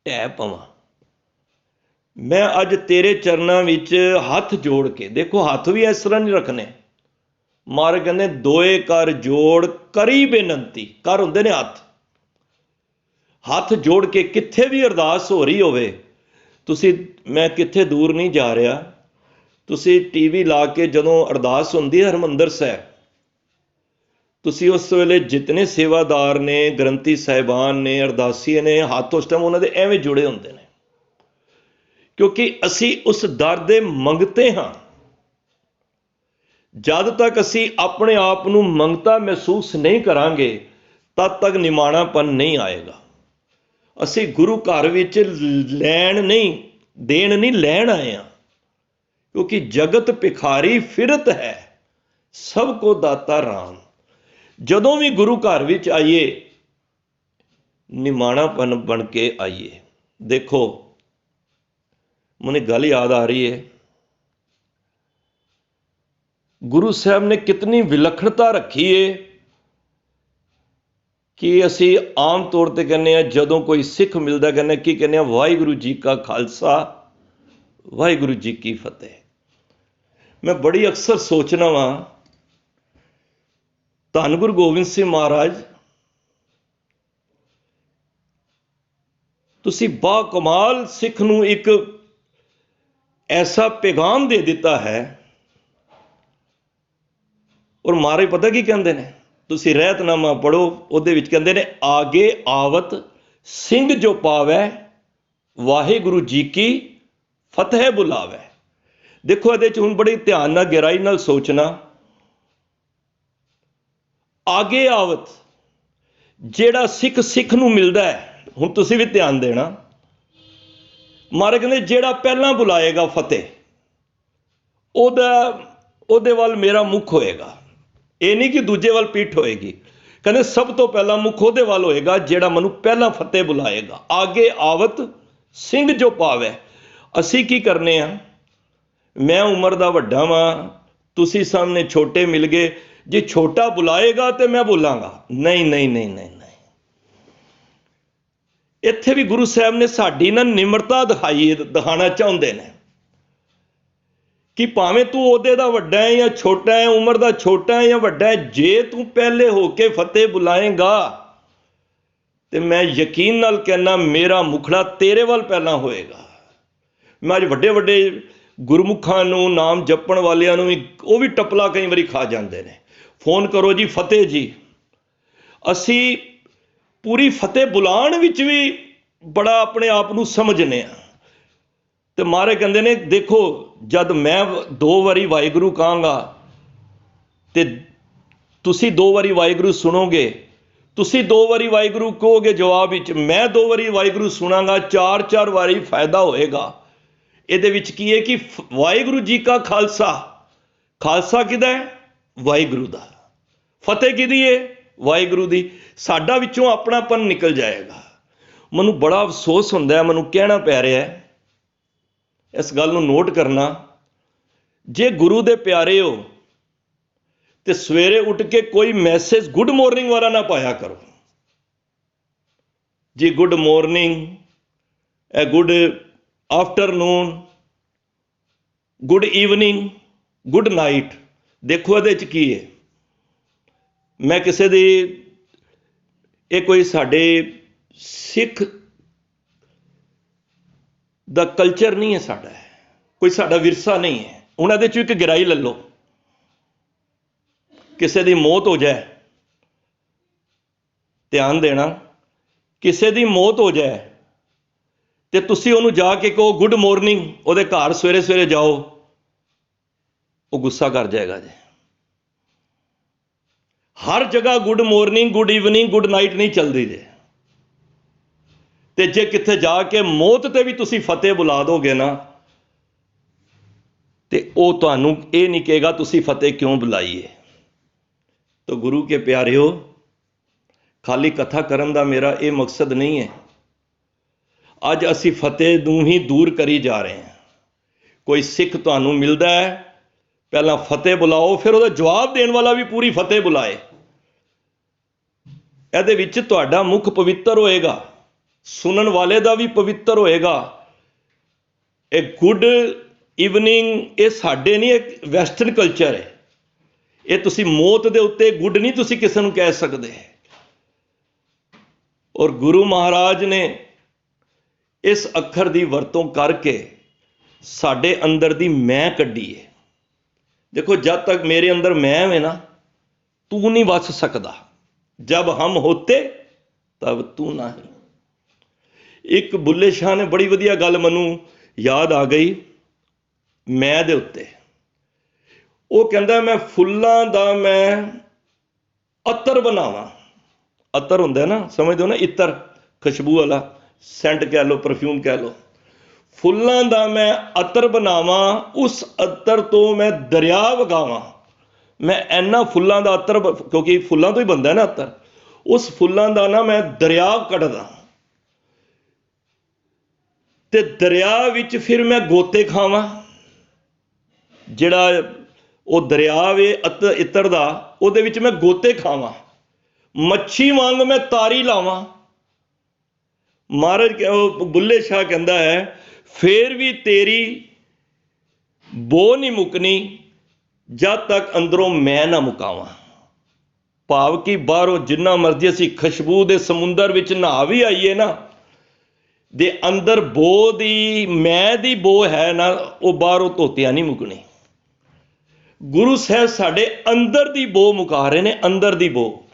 S1: ਢਹਿ ਪਵਾਂ। ਮੈਂ ਅੱਜ ਤੇਰੇ ਚਰਨਾਂ ਵਿੱਚ ਹੱਥ ਜੋੜ ਕੇ, ਦੇਖੋ ਹੱਥ ਵੀ ਇਸ ਤਰ੍ਹਾਂ ਨਹੀਂ ਰੱਖਣੇ। ਮਹਾਰਾਜ ਕਹਿੰਦੇ ਦੋਏ ਕਰ ਜੋੜ ਕਰੀ ਬੇਨੰਤੀ। ਕਰ ਹੁੰਦੇ ਨੇ ਹੱਥ। ਹੱਥ ਜੋੜ ਕੇ ਕਿੱਥੇ ਵੀ ਅਰਦਾਸ ਹੋ ਰਹੀ ਹੋਵੇ, ਤੁਸੀਂ, ਮੈਂ ਕਿੱਥੇ ਦੂਰ ਨਹੀਂ ਜਾ ਰਿਹਾ, ਤੁਸੀਂ ਟੀਵੀ ਲਾ ਕੇ ਜਦੋਂ ਅਰਦਾਸ ਹੁੰਦੀ ਹੈ ਹਰਿਮੰਦਰ ਸਾਹਿਬ, ਤੁਸੀਂ ਉਸ ਵੇਲੇ ਜਿਤਨੇ ਸੇਵਾਦਾਰ ਨੇ, ਗ੍ਰੰਥੀ ਸਾਹਿਬਾਨ ਨੇ, ਅਰਦਾਸੀਏ ਨੇ, ਹੱਥ ਉਸ ਟਾਈਮ ਉਹਨਾਂ ਦੇ ਐਵੇਂ ਜੁੜੇ ਹੁੰਦੇ ਨੇ, ਕਿਉਂਕਿ ਅਸੀਂ ਉਸ ਦਰ ਦੇ ਮੰਗਤੇ ਹਾਂ। ਜਦ ਤੱਕ ਅਸੀਂ ਆਪਣੇ ਆਪ ਨੂੰ ਮੰਗਤਾ ਮਹਿਸੂਸ ਨਹੀਂ ਕਰਾਂਗੇ, ਤਦ ਤੱਕ ਨਿਮਾਣਾਪਨ ਨਹੀਂ ਆਏਗਾ। ਅਸੀਂ ਗੁਰੂ ਘਰ ਵਿੱਚ ਲੈਣ ਨਹੀਂ, ਦੇਣ ਨਹੀਂ, ਲੈਣ ਆਏ ਹਾਂ। ਕਿਉਂਕਿ ਜਗਤ ਭਿਖਾਰੀ ਫਿਰਤ ਹੈ, ਸਭ ਕੋ ਦਾਤਾ ਰਾਮ। ਜਦੋਂ ਵੀ ਗੁਰੂ ਘਰ ਵਿੱਚ ਆਈਏ, ਨਿਮਾਣਾਪਨ ਬਣ ਕੇ ਆਈਏ। ਦੇਖੋ, ਮੈਨੂੰ ਗੱਲ ਯਾਦ ਆ ਰਹੀ ਹੈ, ਗੁਰੂ ਸਾਹਿਬ ਨੇ ਕਿਤਨੀ ਵਿਲੱਖਣਤਾ ਰੱਖੀ ਹੈ ਕਿ ਅਸੀਂ ਆਮ ਤੌਰ ਤੇ ਕਹਿੰਦੇ ਹਾਂ, ਜਦੋਂ ਕੋਈ ਸਿੱਖ ਮਿਲਦਾ ਕਹਿੰਦੇ ਕੀ ਕਹਿੰਦੇ ਆ, ਵਾਹਿਗੁਰੂ ਜੀ ਕਾ ਖਾਲਸਾ, ਵਾਹਿਗੁਰੂ ਜੀ ਕੀ ਫਤਿਹ। ਮੈਂ ਬੜੀ ਅਕਸਰ ਸੋਚਣਾ ਵਾਂ, ਧੰਨ ਗੁਰੂ ਗੋਬਿੰਦ ਸਿੰਘ ਮਹਾਰਾਜ, ਤੁਸੀਂ ਬਾ ਕਮਾਲ ਸਿੱਖ ਨੂੰ ਇੱਕ ਐਸਾ ਪੈਗਾਮ ਦੇ ਦਿੱਤਾ ਹੈ। ਔਰ ਮਹਾਰਾਜ ਪਤਾ ਕੀ ਕਹਿੰਦੇ ਨੇ, ਤੁਸੀਂ ਰਹਿਤਨਾਮਾ ਪੜ੍ਹੋ, ਉਹਦੇ ਵਿੱਚ ਕਹਿੰਦੇ ਨੇ, ਆਗੇ ਆਵਤ ਸਿੰਘ ਜੋ ਪਾਵੈ, ਵਾਹਿਗੁਰੂ ਜੀ ਕੀ ਫਤਿਹ ਬੁਲਾਵੈ। ਦੇਖੋ ਇਹਦੇ ਚ ਹੁਣ ਬੜੀ ਧਿਆਨ ਨਾਲ, ਗਹਿਰਾਈ ਨਾਲ ਸੋਚਣਾ। ਆਗੇ ਆਵਤ, ਜਿਹੜਾ ਸਿੱਖ ਨੂੰ ਮਿਲਦਾ ਹੈ, ਹੁਣ ਤੁਸੀਂ ਵੀ ਧਿਆਨ ਦੇਣਾ, ਮਹਾਰਾਜ ਕਹਿੰਦੇ ਜਿਹੜਾ ਪਹਿਲਾਂ ਬੁਲਾਏਗਾ ਫਤਿਹ, ਉਹਦੇ ਵੱਲ ਮੇਰਾ ਮੁੱਖ ਹੋਏਗਾ। ਇਹ ਨਹੀਂ ਕਿ ਦੂਜੇ ਵੱਲ ਪਿੱਠ ਹੋਏਗੀ। ਕਹਿੰਦੇ ਸਭ ਤੋਂ ਪਹਿਲਾਂ ਮੁੱਖ ਉਹਦੇ ਵੱਲ ਹੋਏਗਾ ਜਿਹੜਾ ਮੈਨੂੰ ਪਹਿਲਾਂ ਫਤਿਹ ਬੁਲਾਏਗਾ। ਆਗੇ ਆਵਤ ਸਿੰਘ ਜੋ ਪਾਵੈ। ਅਸੀਂ ਕੀ ਕਰਨੇ ਆ, ਮੈਂ ਉਮਰ ਦਾ ਵੱਡਾ ਵਾਂ, ਤੁਸੀਂ ਸਾਹਮਣੇ ਛੋਟੇ ਮਿਲ ਗਏ, ਜੇ ਛੋਟਾ ਬੁਲਾਏਗਾ ਤੇ ਮੈਂ ਬੋਲਾਂਗਾ, ਨਹੀਂ ਨਹੀਂ ਨਹੀਂ ਨਹੀਂ ਨਹੀਂ। ਇੱਥੇ ਵੀ ਗੁਰੂ ਸਾਹਿਬ ਨੇ ਸਾਡੀ ਨਾ ਨਿਮਰਤਾ ਦਿਖਾਣਾ ਚਾਹੁੰਦੇ ਨੇ ਕਿ ਭਾਵੇਂ ਤੂੰ ਉਹਦੇ ਦਾ ਵੱਡਾ ਹੈ ਜਾਂ ਛੋਟਾ ਹੈ, ਉਮਰ ਦਾ ਛੋਟਾ ਹੈ ਜਾਂ ਵੱਡਾ ਹੈ, ਜੇ ਤੂੰ ਪਹਿਲੇ ਹੋ ਕੇ ਫਤਿਹ ਬੁਲਾਏਗਾ ਤੇ ਮੈਂ ਯਕੀਨ ਨਾਲ ਕਹਿਣਾ, ਮੇਰਾ ਮੁਖੜਾ ਤੇਰੇ ਵੱਲ ਪਹਿਲਾਂ ਹੋਏਗਾ। ਮੈਂ ਅੱਜ ਵੱਡੇ ਵੱਡੇ ਗੁਰਮੁਖਾਂ ਨੂੰ, ਨਾਮ ਜਪਣ ਵਾਲਿਆਂ ਨੂੰ ਵੀ, ਉਹ ਵੀ ਟਪਲਾ ਕਈ ਵਾਰੀ ਖਾ ਜਾਂਦੇ ਨੇ, ਫੋਨ ਕਰੋ ਜੀ ਫਤਿਹ ਜੀ। ਅਸੀਂ ਪੂਰੀ ਫਤਿਹ ਬੁਲਾਉਣ ਵਿੱਚ ਵੀ ਬੜਾ ਆਪਣੇ ਆਪ ਨੂੰ ਸਮਝਨੇ ਆ। ਤੇ ਮਹਾਰਾਜ ਕਹਿੰਦੇ ਨੇ, ਦੇਖੋ ਜਦ ਮੈਂ 2 ਵਾਰੀ ਵਾਹਿਗੁਰੂ ਕਹਾਂਗਾ ਤੇ ਤੁਸੀਂ 2 ਵਾਰੀ ਵਾਹਿਗੁਰੂ ਸੁਣੋਗੇ, ਤੁਸੀਂ 2 ਵਾਰੀ ਵਾਹਿਗੁਰੂ ਕਹੋਗੇ ਜਵਾਬ ਵਿੱਚ, ਮੈਂ 2 ਵਾਰੀ ਵਾਹਿਗੁਰੂ ਸੁਣਾਂਗਾ, 4-4 ਵਾਰੀ ਫਾਇਦਾ ਹੋਏਗਾ। ਇਹਦੇ ਵਿੱਚ ਕੀ ਹੈ ਕਿ ਵਾਹਿਗੁਰੂ ਜੀ ਕਾ ਖਾਲਸਾ, ਖਾਲਸਾ ਕਿਹਦਾ ਹੈ? ਵਾਹਿਗੁਰੂ ਦਾ। ਫਤਿਹ ਕਿਹਦੀ ਹੈ? ਵਾਹਿਗੁਰੂ ਦੀ। ਸਾਡਾ ਵਿੱਚੋਂ ਆਪਣਾਪਨ ਨਿਕਲ ਜਾਏਗਾ। ਮੈਨੂੰ ਬੜਾ ਅਫਸੋਸ ਹੁੰਦਾ ਹੈ, ਮੈਨੂੰ ਕਹਿਣਾ ਪੈ ਰਿਹਾ ਹੈ, ਇਸ ਗੱਲ ਨੂੰ ਨੋਟ ਕਰਨਾ, ਜੇ ਗੁਰੂ ਦੇ ਪਿਆਰੇ ਹੋ ਤੇ ਸਵੇਰੇ ਉੱਠ ਕੇ ਕੋਈ ਮੈਸੇਜ ਗੁੱਡ ਮਾਰਨਿੰਗ ਵਾਲਾ ਨਾ ਪਾਇਆ ਕਰੋ। ਜੀ good morning, good afternoon, good evening, good night. ਦੇਖੋ ਇਹਦੇ 'ਚ ਕੀ ਹੈ। ਮੈਂ ਕਿਸੇ ਦੀ, ਇਹ ਕੋਈ ਸਾਡੇ ਸਿੱਖ ਦਾ ਕਲਚਰ ਨਹੀਂ ਹੈ, ਸਾਡਾ ਕੋਈ ਸਾਡਾ ਵਿਰਸਾ ਨਹੀਂ ਹੈ। ਹੁਣ ਇਹਦੇ 'ਚ ਇੱਕ ਗਹਿਰਾਈ ਲੈ ਲਓ, ਕਿਸੇ ਦੀ ਮੌਤ ਹੋ ਜਾਏ, ਧਿਆਨ ਦੇਣਾ, ਕਿਸੇ ਦੀ ਮੌਤ ਹੋ ਜਾਏ ਤੇ ਤੁਸੀਂ ਉਹਨੂੰ ਜਾ ਕੇ ਕਹੋ ਗੁੱਡ ਮਾਰਨਿੰਗ, ਉਹਦੇ ਘਰ ਸਵੇਰੇ ਸਵੇਰੇ ਜਾਓ, ਉਹ ਗੁੱਸਾ ਕਰ ਜਾਏਗਾ ਜੀ। ਹਰ ਜਗ੍ਹਾ good morning, good evening, good night ਨਹੀਂ ਚੱਲਦੀ ਜੇ। ਤੇ ਜੇ ਕਿੱਥੇ ਜਾ ਕੇ ਮੌਤ ਤੇ ਵੀ ਤੁਸੀਂ ਫਤਿਹ ਬੁਲਾ ਦੋਗੇ ਨਾ, ਤੇ ਉਹ ਤੁਹਾਨੂੰ ਇਹ ਨਹੀਂ ਕਹੇਗਾ ਤੁਸੀਂ ਫਤਿਹ ਕਿਉਂ ਬੁਲਾਈ ਹੈ। ਤਾਂ ਗੁਰੂ ਕੇ ਪਿਆਰਿਓ, ਖਾਲੀ ਕਥਾ ਕਰਨ ਦਾ ਮੇਰਾ ਇਹ ਮਕਸਦ ਨਹੀਂ ਹੈ। ਅੱਜ ਅਸੀਂ ਫਤਿਹ ਨੂੰ ਹੀ ਦੂਰ ਕਰੀ ਜਾ ਰਹੇ ਹਾਂ। ਕੋਈ ਸਿੱਖ ਤੁਹਾਨੂੰ ਮਿਲਦਾ ਹੈ, ਪਹਿਲਾਂ ਫਤਿਹ ਬੁਲਾਓ, ਫਿਰ ਉਹਦਾ ਜਵਾਬ ਦੇਣ ਵਾਲਾ ਵੀ ਪੂਰੀ ਫਤਿਹ ਬੁਲਾਏ। ਇਹਦੇ ਵਿੱਚ ਤੁਹਾਡਾ ਮੁਖ ਪਵਿੱਤਰ ਹੋਏਗਾ, ਸੁਣਨ ਵਾਲੇ ਦਾ ਵੀ ਪਵਿੱਤਰ ਹੋਏਗਾ। ਇਹ ਗੁੱਡ ਈਵਨਿੰਗ, ਇਹ ਸਾਡੇ ਨਹੀਂ, ਇਹ ਵੈਸਟਰਨ ਕਲਚਰ ਹੈ। ਇਹ ਤੁਸੀਂ ਮੌਤ ਦੇ ਉੱਤੇ ਗੁੱਡ ਨਹੀਂ ਤੁਸੀਂ ਕਿਸੇ ਨੂੰ ਕਹਿ ਸਕਦੇ। ਔਰ ਗੁਰੂ ਮਹਾਰਾਜ ਨੇ ਇਸ ਅੱਖਰ ਦੀ ਵਰਤੋਂ ਕਰਕੇ ਸਾਡੇ ਅੰਦਰ ਦੀ ਮੈਂ ਕੱਢੀ ਹੈ। ਦੇਖੋ, ਜਦ ਤੱਕ ਮੇਰੇ ਅੰਦਰ ਮੈਂ ਹੈ ਨਾ, ਤੂੰ ਨਹੀਂ ਵਸ ਸਕਦਾ। ਜਬ ਹਮ ਹੋਤੇ ਤਬ ਤੂੰ ਨਹੀਂ। ਇੱਕ ਬੁੱਲੇ ਸ਼ਾਹ ਨੇ ਬੜੀ ਵਧੀਆ ਗੱਲ ਮੈਨੂੰ ਯਾਦ ਆ ਗਈ ਮੈਂ ਦੇ ਉੱਤੇ। ਉਹ ਕਹਿੰਦਾ, ਮੈਂ ਫੁੱਲਾਂ ਦਾ ਮੈਂ ਅਤਰ ਬਣਾਵਾਂ। ਅਤਰ ਹੁੰਦਾ ਨਾ, ਸਮਝਦੇ ਹੋ ਨਾ, ਇਤਰ, ਖੁਸ਼ਬੂ ਵਾਲਾ, ਸੈਂਟ ਕਹਿ ਲਓ, ਪਰਫਿਊਮ ਕਹਿ ਲਓ। ਫੁੱਲਾਂ ਦਾ ਮੈਂ ਅਤਰ ਬਣਾਵਾਂ, ਉਸ ਅਤਰ ਤੋਂ ਮੈਂ ਦਰਿਆ ਵਗਾਵਾਂ। ਮੈਂ ਇੰਨਾ ਫੁੱਲਾਂ ਦਾ ਅਤਰ, ਕਿਉਂਕਿ ਫੁੱਲਾਂ ਤੋਂ ਹੀ ਬਣਦਾ ਨਾ ਅਤਰ, ਉਸ ਫੁੱਲਾਂ ਦਾ ਨਾ ਮੈਂ ਦਰਿਆ ਕੱਢਦਾ, ਤੇ ਦਰਿਆ ਵਿੱਚ ਫਿਰ ਮੈਂ ਗੋਤੇ ਖਾਵਾਂ। ਜਿਹੜਾ ਉਹ ਦਰਿਆ ਵੇ ਇਤਰ ਦਾ, ਉਹਦੇ ਵਿੱਚ ਮੈਂ ਗੋਤੇ ਖਾਵਾਂ। ਮੱਛੀ ਵਾਂਗ ਮੈਂ ਤਾਰੀ ਲਾਵਾਂ। ਮਹਾਰਾਜ ਬੁੱਲੇ ਸ਼ਾਹ ਕਹਿੰਦਾ ਹੈ, ਫੇਰ ਵੀ ਤੇਰੀ ਬੋ ਨਹੀਂ ਮੁੱਕਣੀ ਜਦ ਤੱਕ ਅੰਦਰੋਂ ਮੈਂ ਨਾ ਮੁਕਾਵਾਂ। ਭਾਵ ਕਿ ਬਾਹਰੋਂ ਜਿੰਨਾ ਮਰਜ਼ੀ ਅਸੀਂ ਖੁਸ਼ਬੂ ਦੇ ਸਮੁੰਦਰ ਵਿੱਚ ਨਹਾ ਵੀ ਆਈਏ ਨਾ, ਦੇ ਅੰਦਰ ਬੋ ਦੀ, ਮੈਂ ਦੀ ਬੋ ਹੈ ਨਾ, ਉਹ ਬਾਹਰੋਂ ਧੋਤਿਆਂ ਨਹੀਂ ਮੁੱਕਣੀ। ਗੁਰੂ ਸਾਹਿਬ ਸਾਡੇ ਅੰਦਰ ਦੀ ਬੋ ਮੁਕਾ ਰਹੇ ਨੇ, ਅੰਦਰ ਦੀ ਬੋ।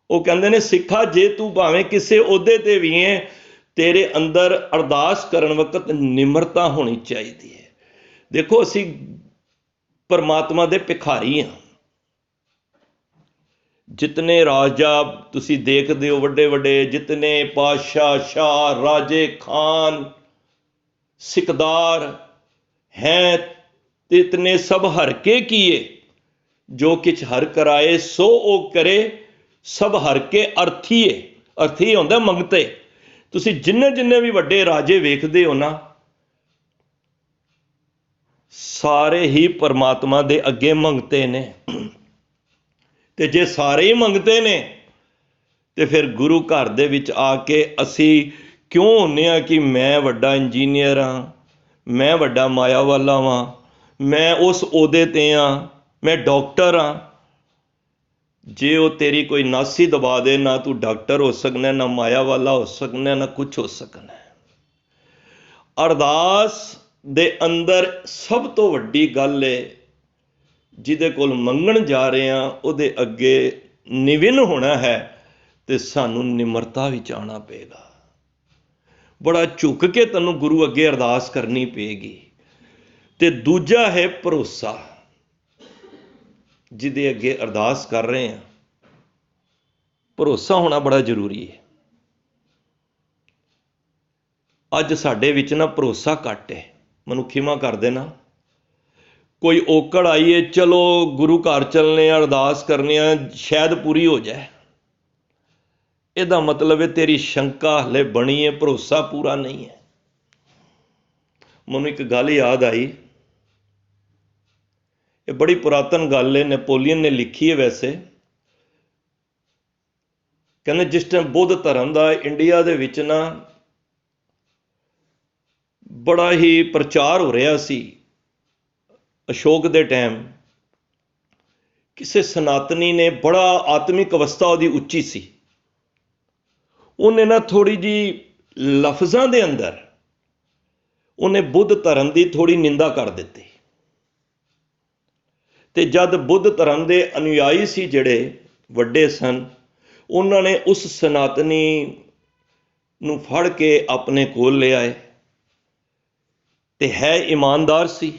S1: ਉਹ ਕਹਿੰਦੇ ਨੇ, ਸਿੱਖਾ ਜੇ ਤੂੰ ਭਾਵੇਂ ਕਿਸੇ ਅਹੁਦੇ ਤੇ ਵੀ ਹੈ, ਤੇਰੇ ਅੰਦਰ ਅਰਦਾਸ ਕਰਨ ਵਕਤ ਨਿਮਰਤਾ ਹੋਣੀ ਚਾਹੀਦੀ ਹੈ। ਦੇਖੋ, ਅਸੀਂ ਪਰਮਾਤਮਾ ਦੇ ਭਿਖਾਰੀ ਹਾਂ। ਜਿਤਨੇ ਰਾਜਾ ਤੁਸੀਂ ਦੇਖਦੇ ਹੋ, ਵੱਡੇ ਵੱਡੇ ਜਿਤਨੇ ਪਾਤਸ਼ਾਹ, ਸ਼ਾਹ, ਰਾਜੇ, ਖਾਨ, ਸਿਕਦਾਰ ਹੈ, ਤਿਤਨੇ ਸਭ ਹਰ ਕੇ ਕੀਏ, ਜੋ ਕਿਛ ਹਰ ਕਰਾਏ ਸੋ ਉਹ ਕਰੇ, ਸਭ ਹਰ ਕੇ ਅਰਥੀਏ। ਅਰਥੀ ਹੁੰਦਾ ਮੰਗਤੇ। ਤੁਸੀਂ ਜਿੰਨੇ ਜਿੰਨੇ ਵੀ ਵੱਡੇ ਰਾਜੇ ਵੇਖਦੇ ਹੋ ਨਾ, ਸਾਰੇ ਹੀ ਪਰਮਾਤਮਾ ਦੇ ਅੱਗੇ ਮੰਗਤੇ ਨੇ। ਤੇ ਜੇ ਸਾਰੇ ਹੀ ਮੰਗਤੇ ਨੇ, ਤੇ ਫਿਰ ਗੁਰੂ ਘਰ ਦੇ ਵਿੱਚ ਆ ਕੇ ਅਸੀਂ ਕਿਉਂ ਹੁੰਦੇ ਹਾਂ ਕਿ ਮੈਂ ਵੱਡਾ ਇੰਜੀਨੀਅਰ ਹਾਂ, ਮੈਂ ਵੱਡਾ ਮਾਇਆ ਵਾਲਾ ਵਾਂ, ਮੈਂ ਉਸ ਅਹੁਦੇ ਤੇ ਹਾਂ, ਮੈਂ ਡਾਕਟਰ ਹਾਂ। ਜੇ ਉਹ ਤੇਰੀ ਕੋਈ ਨਾਸੀ ਦਬਾ ਦੇ, ਨਾ ਤੂੰ ਡਾਕਟਰ ਹੋ ਸਕਣਾ, ਨਾ ਮਾਇਆ ਵਾਲਾ ਹੋ ਸਕਣਾ, ਨਾ ਕੁਛ ਹੋ ਸਕਣਾ। ਅਰਦਾਸ ਦੇ ਅੰਦਰ ਸਭ ਤੋਂ ਵੱਡੀ ਗੱਲ ਹੈ, ਜਿਹਦੇ ਕੋਲ ਮੰਗਣ ਜਾ ਰਹੇ ਹਾਂ ਉਹਦੇ ਅੱਗੇ ਨਿਵਿਨ ਹੋਣਾ ਹੈ, ਤੇ ਸਾਨੂੰ ਨਿਮਰਤਾ ਵਿੱਚ ਆਉਣਾ ਪਏਗਾ। ਬੜਾ ਝੁਕ ਕੇ ਤੈਨੂੰ ਗੁਰੂ ਅੱਗੇ ਅਰਦਾਸ ਕਰਨੀ ਪਏਗੀ। ਤੇ ਦੂਜਾ ਹੈ ਭਰੋਸਾ। ਜਿਹਦੇ ਅੱਗੇ ਅਰਦਾਸ ਕਰ ਰਹੇ ਹਾਂ, ਭਰੋਸਾ ਹੋਣਾ ਬੜਾ ਜ਼ਰੂਰੀ ਹੈ। ਅੱਜ ਸਾਡੇ ਵਿੱਚ ਨਾ ਭਰੋਸਾ ਘੱਟ ਹੈ। ਮੈਨੂੰ ਖਿਮਾ ਕਰ ਦੇਣਾ, कोई औकड़ आई है, चलो गुरु घर चलने अरदास करने शायद पूरी हो जाए। ਇਹਦਾ मतलब है तेरी शंका हले बनी है, भरोसा पूरा नहीं है। ਮੈਨੂੰ एक गल याद आई, ये बड़ी पुरातन गल है, नेपोलियन ने लिखी है वैसे। कहते जिस टाइम बुद्ध धर्म का इंडिया दे विच ना बड़ा ही प्रचार हो रहा सी, अशोक दे टाइम किसी सनातनी ने, बड़ा आत्मिक अवस्था उसकी उच्ची सी, उन्हें ना थोड़ी जी लफ्ज़ां दे अंदर उन्हें बुद्ध धर्म की थोड़ी निंदा कर दी। ते जद बुद्ध धर्म के अनुयायी सी जिहड़े वड्डे सन, उन्होंने उस सनातनी नूं फड़ के अपने कोल ले आए। ते है ईमानदार सी,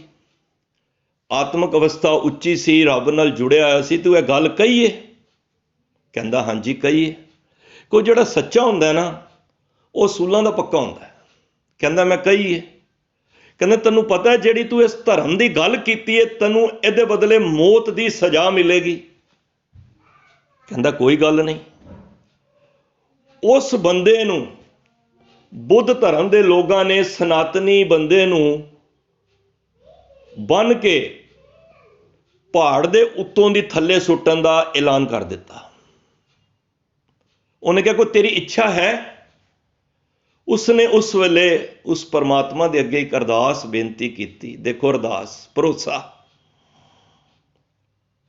S1: आत्मक अवस्था उच्ची सी, रब नाल जुड़िया होया सी। तू यह गल कही है? कहंदा हाँ जी कही है। कोई जिहड़ा सच्चा हुंदा है ना, वो सूलां दा पक्का हुंदा है। कहंदा मैं कही है। कहंदा तैनूं पता है जिहड़ी तू इस धर्म की गल कीती है, तैनूं इहदे बदले मौत की सज़ा मिलेगी। कहंदा कोई गल नहीं। उस बंदे नूं बुद्ध धर्म के लोगों ने सनातनी बंदे नूं बन के पहाड़ दे उत्तों दी थल्ले सुट्टण दा ऐलान कर दिता। उन्हें कहा कोई तेरी इच्छा है? उसने उस वेले उस परमात्मा के अगे एक अरदास बेनती की। देखो अरदास, भरोसा।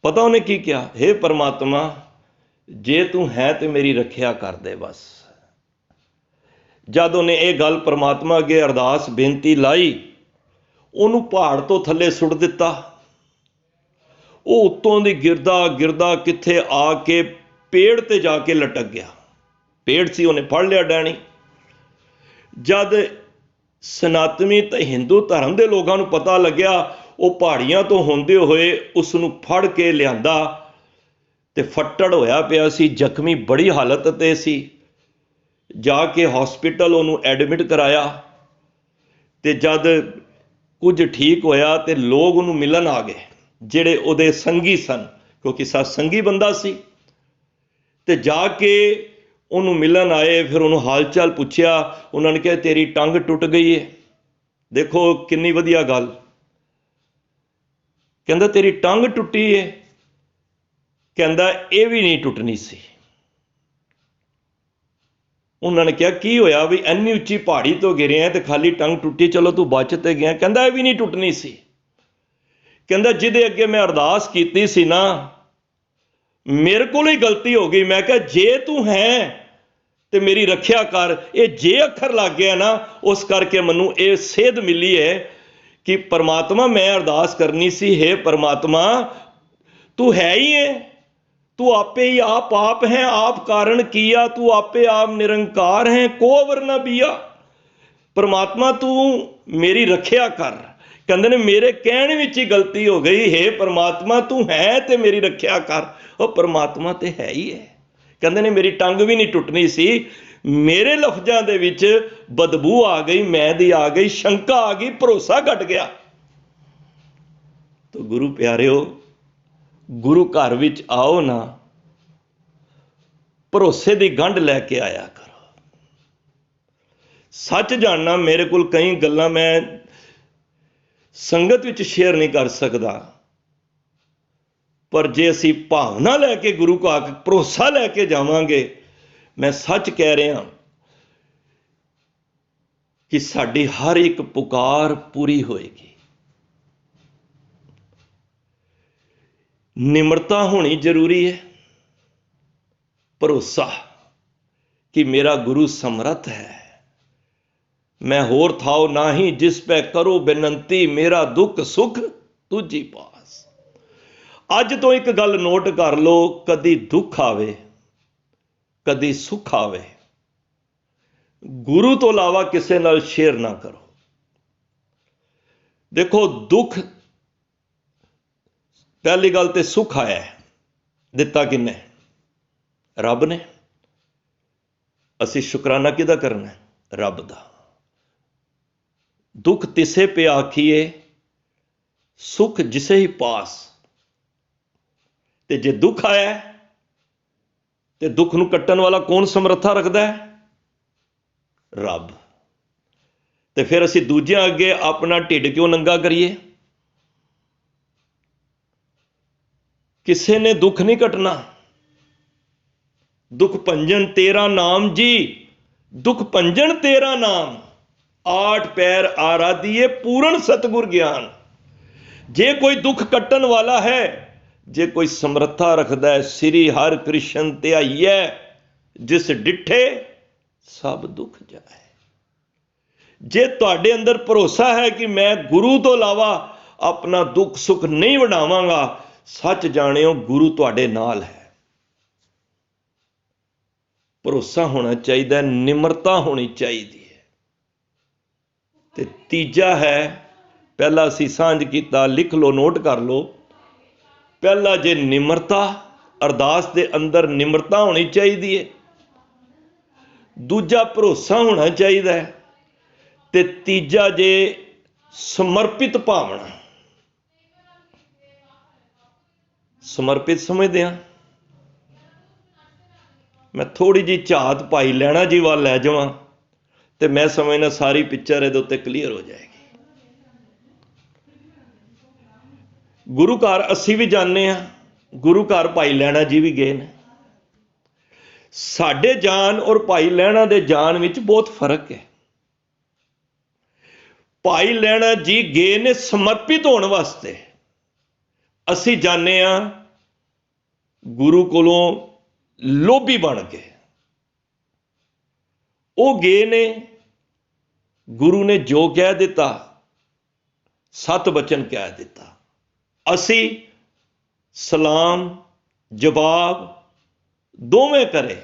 S1: पता उन्हें की किया? हे परमात्मा, जे तू है तो मेरी रखिया कर दे बस। जद उन्हें यह गल परमात्मा अगे अरदास बेनती लाई, उन्होंने पहाड़ तो थले सुट दिता। वो उत्तों दी गिरदा गिरदा किथे आके पेड़ ते जाके लटक गया। पेड़ सी, उन्हें फड़ लिया डैणी। जद सनातनी ते हिंदू धर्म के लोगों को पता लग्या, वो पहाड़ियां तो होंदे हुए उसनूं फड़ के लियांदा ते फट्टड़ होया पिया सी, जख्मी बड़ी हालत ते सी। जाके हॉस्पिटल उन्होंने एडमिट कराया। ते जद कुछ ठीक होया ते लोग उन्होंने मिलन आ गए, जिहड़े उहदे संगी सन, क्योंकि सत्संगी बंदा सी। ते जाके उन्होंने मिलन आए, फिर उन्होंने हाल चाल पूछया। उन्होंने कहा तेरी टंग टुट गई है। देखो कितनी वधिया गल। कहंदा तेरी टंग टुटी है? कहंदा ये भी नहीं टुटनी सी। उन्होंने कहा की होया भी इन्नी उच्ची पहाड़ी तो गिरे हैं तो खाली टंग टुटी, चलो तू बच ते गया। कहंदा ये भी नहीं टुटनी सी। कहंदा जिहदे अगे मैं अरदास कीती सी ना, मेरे को ही गलती हो गई। मैं कहा जे तू है तो मेरी रखिया कर। ये जे अखर लग गया ना, उस करके मैनू ये सेध मिली है कि परमात्मा मैं अरदास करनी सी, हे परमात्मा तू है ही है, तू आपे ही आप है, आप कारण किया, तू आपे आप निरंकार है, को वरना बिया। परमात्मा तू मेरी रखिया कर। कहते ने मेरे कहने विच ही गलती हो गई, हे परमात्मा तू है तो मेरी रखिया कर। और परमात्मा तो है ही है। कहते ने मेरी टंग भी नहीं टुटनी सी, मेरे लफ्जां दे विच बदबू आ गई, मैं दी आ गई, शंका आ गई, भरोसा घट गया। तो गुरु प्यारिओ, गुरु घर विच आओ ना, भरोसे की गंढ लैके आया करो। सच जानना, मेरे को कई गल्लां मैं संगत विच शेयर नहीं कर सकता, पर जे असी भावना लैके गुरु को आके भरोसा लैके जावांगे, मैं सच कह रहा कि साडी हर एक पुकार पूरी होएगी। निम्रता होनी जरूरी है, भरोसा कि मेरा गुरु समर्थ है। मैं होर थाओ नाही जिस पे करो बेनंती, मेरा दुख सुख तुझी पास। अज तो एक गल नोट कर लो, कदी दुख आवे कदी सुख आवे, गुरु तो इलावा किसी नाल शेयर ना करो। देखो दुख, पहली गल तो सुख आया है, दिता किन्ने? रब ने। असी शुकराना किहदा करना है? रब दा। दुख तिसे पे आखिए सुख जिसे ही पास। ते जे दुख आया ते दुख नूं कट्टण वाला कौन समर्था रखता है? रब। ते फिर असीं दूजिਆਂ अगे अपना ढिड क्यों नंगा करिए? किसे ने दुख नहीं कटना। दुख भंजन तेरा नाम जी, दुख भंजन तेरा नाम, 8 पैर आराधिए पूर्ण सतगुर ज्ञान। जे कोई दुख कट्टन वाला है, जे कोई समर्था रखता है, श्री हर कृष्ण ध्याइए, जिस डिठे सब दुख जाए। जे तुहाडे अंदर भरोसा है कि मैं गुरु तो इलावा अपना दुख सुख नहीं वंडावांगा, सच जानियो गुरु तुहाडे नाल है। भरोसा होना चाहिए, निमरता होनी चाहिए। ते तीजा है, पहला असीं सांझ कीता, लिख लो नोट कर लो। पहला जे निमरता, अरदास दे अंदर निमरता होनी चाहिए। दूजा भरोसा होना चाहिए। ते तीजा जे समर्पित भावना। समर्पित समझदे हां? मैं थोड़ी जी झात भाई लैणा जी वाल लै जावां ते मैं समझना सारी पिक्चर इहदे उत्ते क्लीयर हो जाएगी। गुरु घर असीं भी जाने हां, गुरु घर भाई लैणा जी भी गए ने। साडे जान और भाई लैणा दे जान विच बहुत फर्क है। भाई लैणा जी गए ने समर्पित होने वास्ते, असीं जाने हां गुरु कोलों लोभी बन के। वो गए ने, गुरु ने जो कह दिता, 7 वचन कह दिता, असी सलाम जवाब दोवें करे,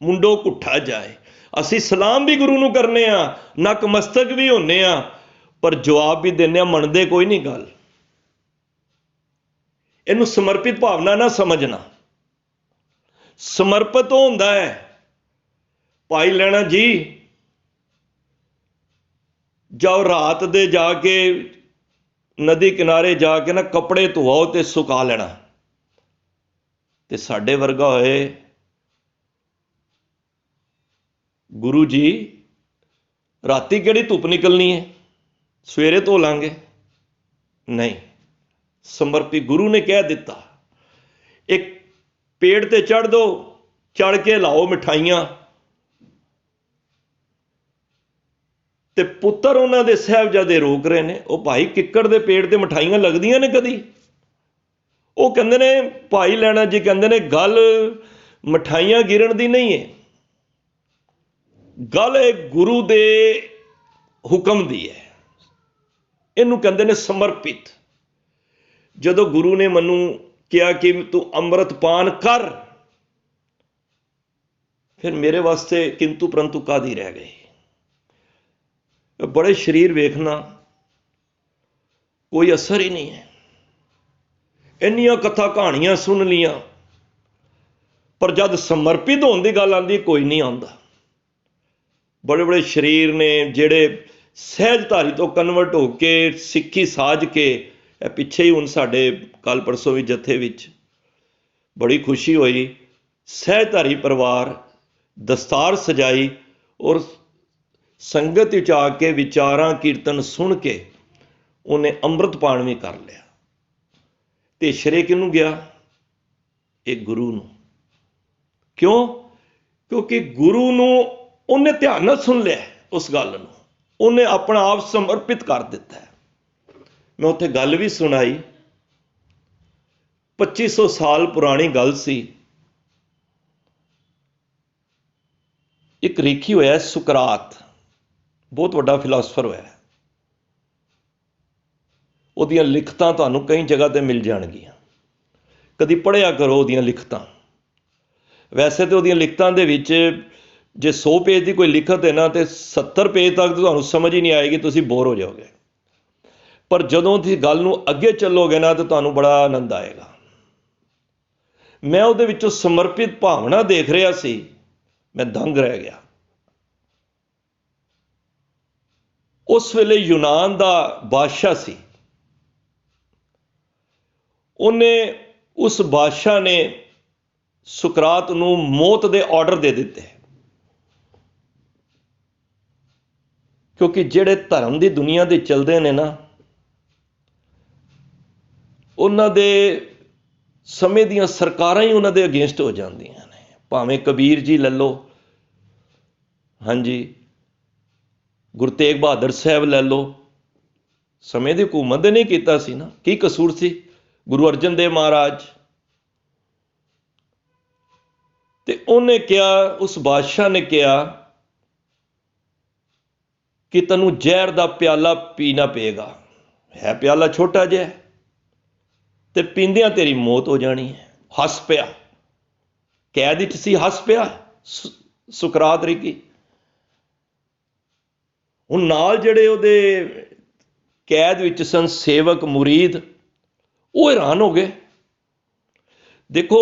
S1: मुंडो घुट्ठा जाए। असी सलाम भी गुरु नूं करने आ, नक मस्तक भी होने आ, पर जवाब भी देने, मनदे कोई नहीं गल। इनू समर्पित भावना ना समझना। समर्पित होंदा है, भाई लैणा जी जाओ रात दे जाके नदी किनारे जाके ना कपड़े धोआओ ते सुका लेना। ते साडे वर्गा होए, गुरु जी राती केड़ी धुप निकलनी है, सवेरे धो लांगे। नहीं, समर्पित गुरु ने कह दिता, एक पेड़ ते चढ़ दो, चढ़ के लाओ मिठाइयां। ते पुत्तर उन्हां दे साहिबजादे रोक रहे ने, ओ भाई किक्कड़ दे पेड़ ते मिठाइयां लगदियां ने कदी? वो कहंदे ने, भाई लैणा जी कहंदे ने, गल मिठाइयां गिरन दी नहीं है, गल गुरु दे हुक्म दी है। इनू कहंदे ने समर्पित। जदों गुरु ने मैनू कहा कि तू अमृत पान कर, फिर मेरे वास्ते किंतु परंतु कादी रह गई। बड़े शरीर वेखना, कोई असर ही नहीं है। इन्नियां कथा कहानियां सुन लियां, पर जब समर्पित होने की गल आती कोई नहीं आता। बड़े बड़े शरीर ने जेड़े सहजधारी तो कन्वर्ट होके सिक्खी साज के, पिछे ही हुण साडे कल परसों भी जथे विच बड़ी खुशी हुई, सहजधारी परिवार दस्तार सजाई और संगत विच आके विचारां कीर्तन सुन के उन्हें अमृत पान भी कर लिया। ते श्रेय किनू गया? एक गुरु नूं। क्यों? क्योंकि गुरु नूं उन्हें ध्यान नाल सुन लिया, उस गल नूं उन्हें अपना आप समर्पित कर दिता है। मैं उत्थे गल भी सुनाई, 2500 साल पुरानी गल सी। एक रेखी होया सुकरात, बहुत वड्डा फिलासफर होया। उहदियां लिखतां तुहानूं कई जगह ते मिल जाणगियां, कदी पढ़िया करो उहदियां लिखतां। वैसे तो उहदियां लिखतां दे विच जे 100 पेज की कोई लिखत है ना, तो 70 पेज तक तो तुहानूं समझ ही नहीं आएगी, तुसीं बोर हो जाओगे। पर जदों तुसीं गल नूं अगे चलोगे ना, तो तुहानूं बड़ा आनंद आएगा। मैं उहदे विचों समर्पित भावना देख रहा सी, मैं दंग रह गया। उस वेले यूनान दा बादशाह सी, ਉਹਨੇ ਉਸ ਬਾਦਸ਼ਾਹ ਨੇ ਸੁਕਰਾਤ ਨੂੰ ਮੌਤ ਦੇ ਆਰਡਰ ਦੇ ਦਿੱਤੇ, ਕਿਉਂਕਿ ਜਿਹੜੇ ਧਰਮ ਦੀ ਦੁਨੀਆ ਦੇ ਚੱਲਦੇ ਨੇ ਨਾ, ਉਹਨਾਂ ਦੇ ਸਮੇਂ ਦੀਆਂ ਸਰਕਾਰਾਂ ਹੀ ਉਹਨਾਂ ਦੇ ਅਗੇਂਸਟ ਹੋ ਜਾਂਦੀਆਂ ਨੇ। ਭਾਵੇਂ ਕਬੀਰ ਜੀ ਲੈ ਲਓ, ਹਾਂਜੀ, ਗੁਰੂ ਤੇਗ ਬਹਾਦਰ ਸਾਹਿਬ ਲੈ ਲਓ, ਸਮੇਂ ਦੀ ਹਕੂਮਤ ਨੇ ਨਹੀਂ ਕੀਤਾ ਸੀ ਨਾ, ਕੀ ਕਸੂਰ ਸੀ? ਗੁਰੂ ਅਰਜਨ ਦੇਵ ਮਹਾਰਾਜ। ਤੇ ਉਹਨੇ ਕਿਹਾ, ਉਸ ਬਾਦਸ਼ਾਹ ਨੇ ਕਿਹਾ ਕਿ ਤੈਨੂੰ ਜ਼ਹਿਰ ਦਾ ਪਿਆਲਾ ਪੀਣਾ ਪਏਗਾ। ਹੈ ਪਿਆਲਾ ਛੋਟਾ ਜਿਹਾ, ਤੇ ਪੀਂਦਿਆਂ ਤੇਰੀ ਮੌਤ ਹੋ ਜਾਣੀ ਹੈ। ਹੱਸ ਪਿਆ, ਕੈਦ ਵਿੱਚ ਸੀ, ਹੱਸ ਪਿਆ ਸੁਕਰਾਤ ਰਿਕੀ। ਹੁਣ ਨਾਲ ਜਿਹੜੇ ਉਹਦੇ ਕੈਦ ਵਿੱਚ ਸਨ ਸੇਵਕ ਮੁਰੀਦ, ਉਹ ਹੈਰਾਨ ਹੋ ਗਏ। ਦੇਖੋ,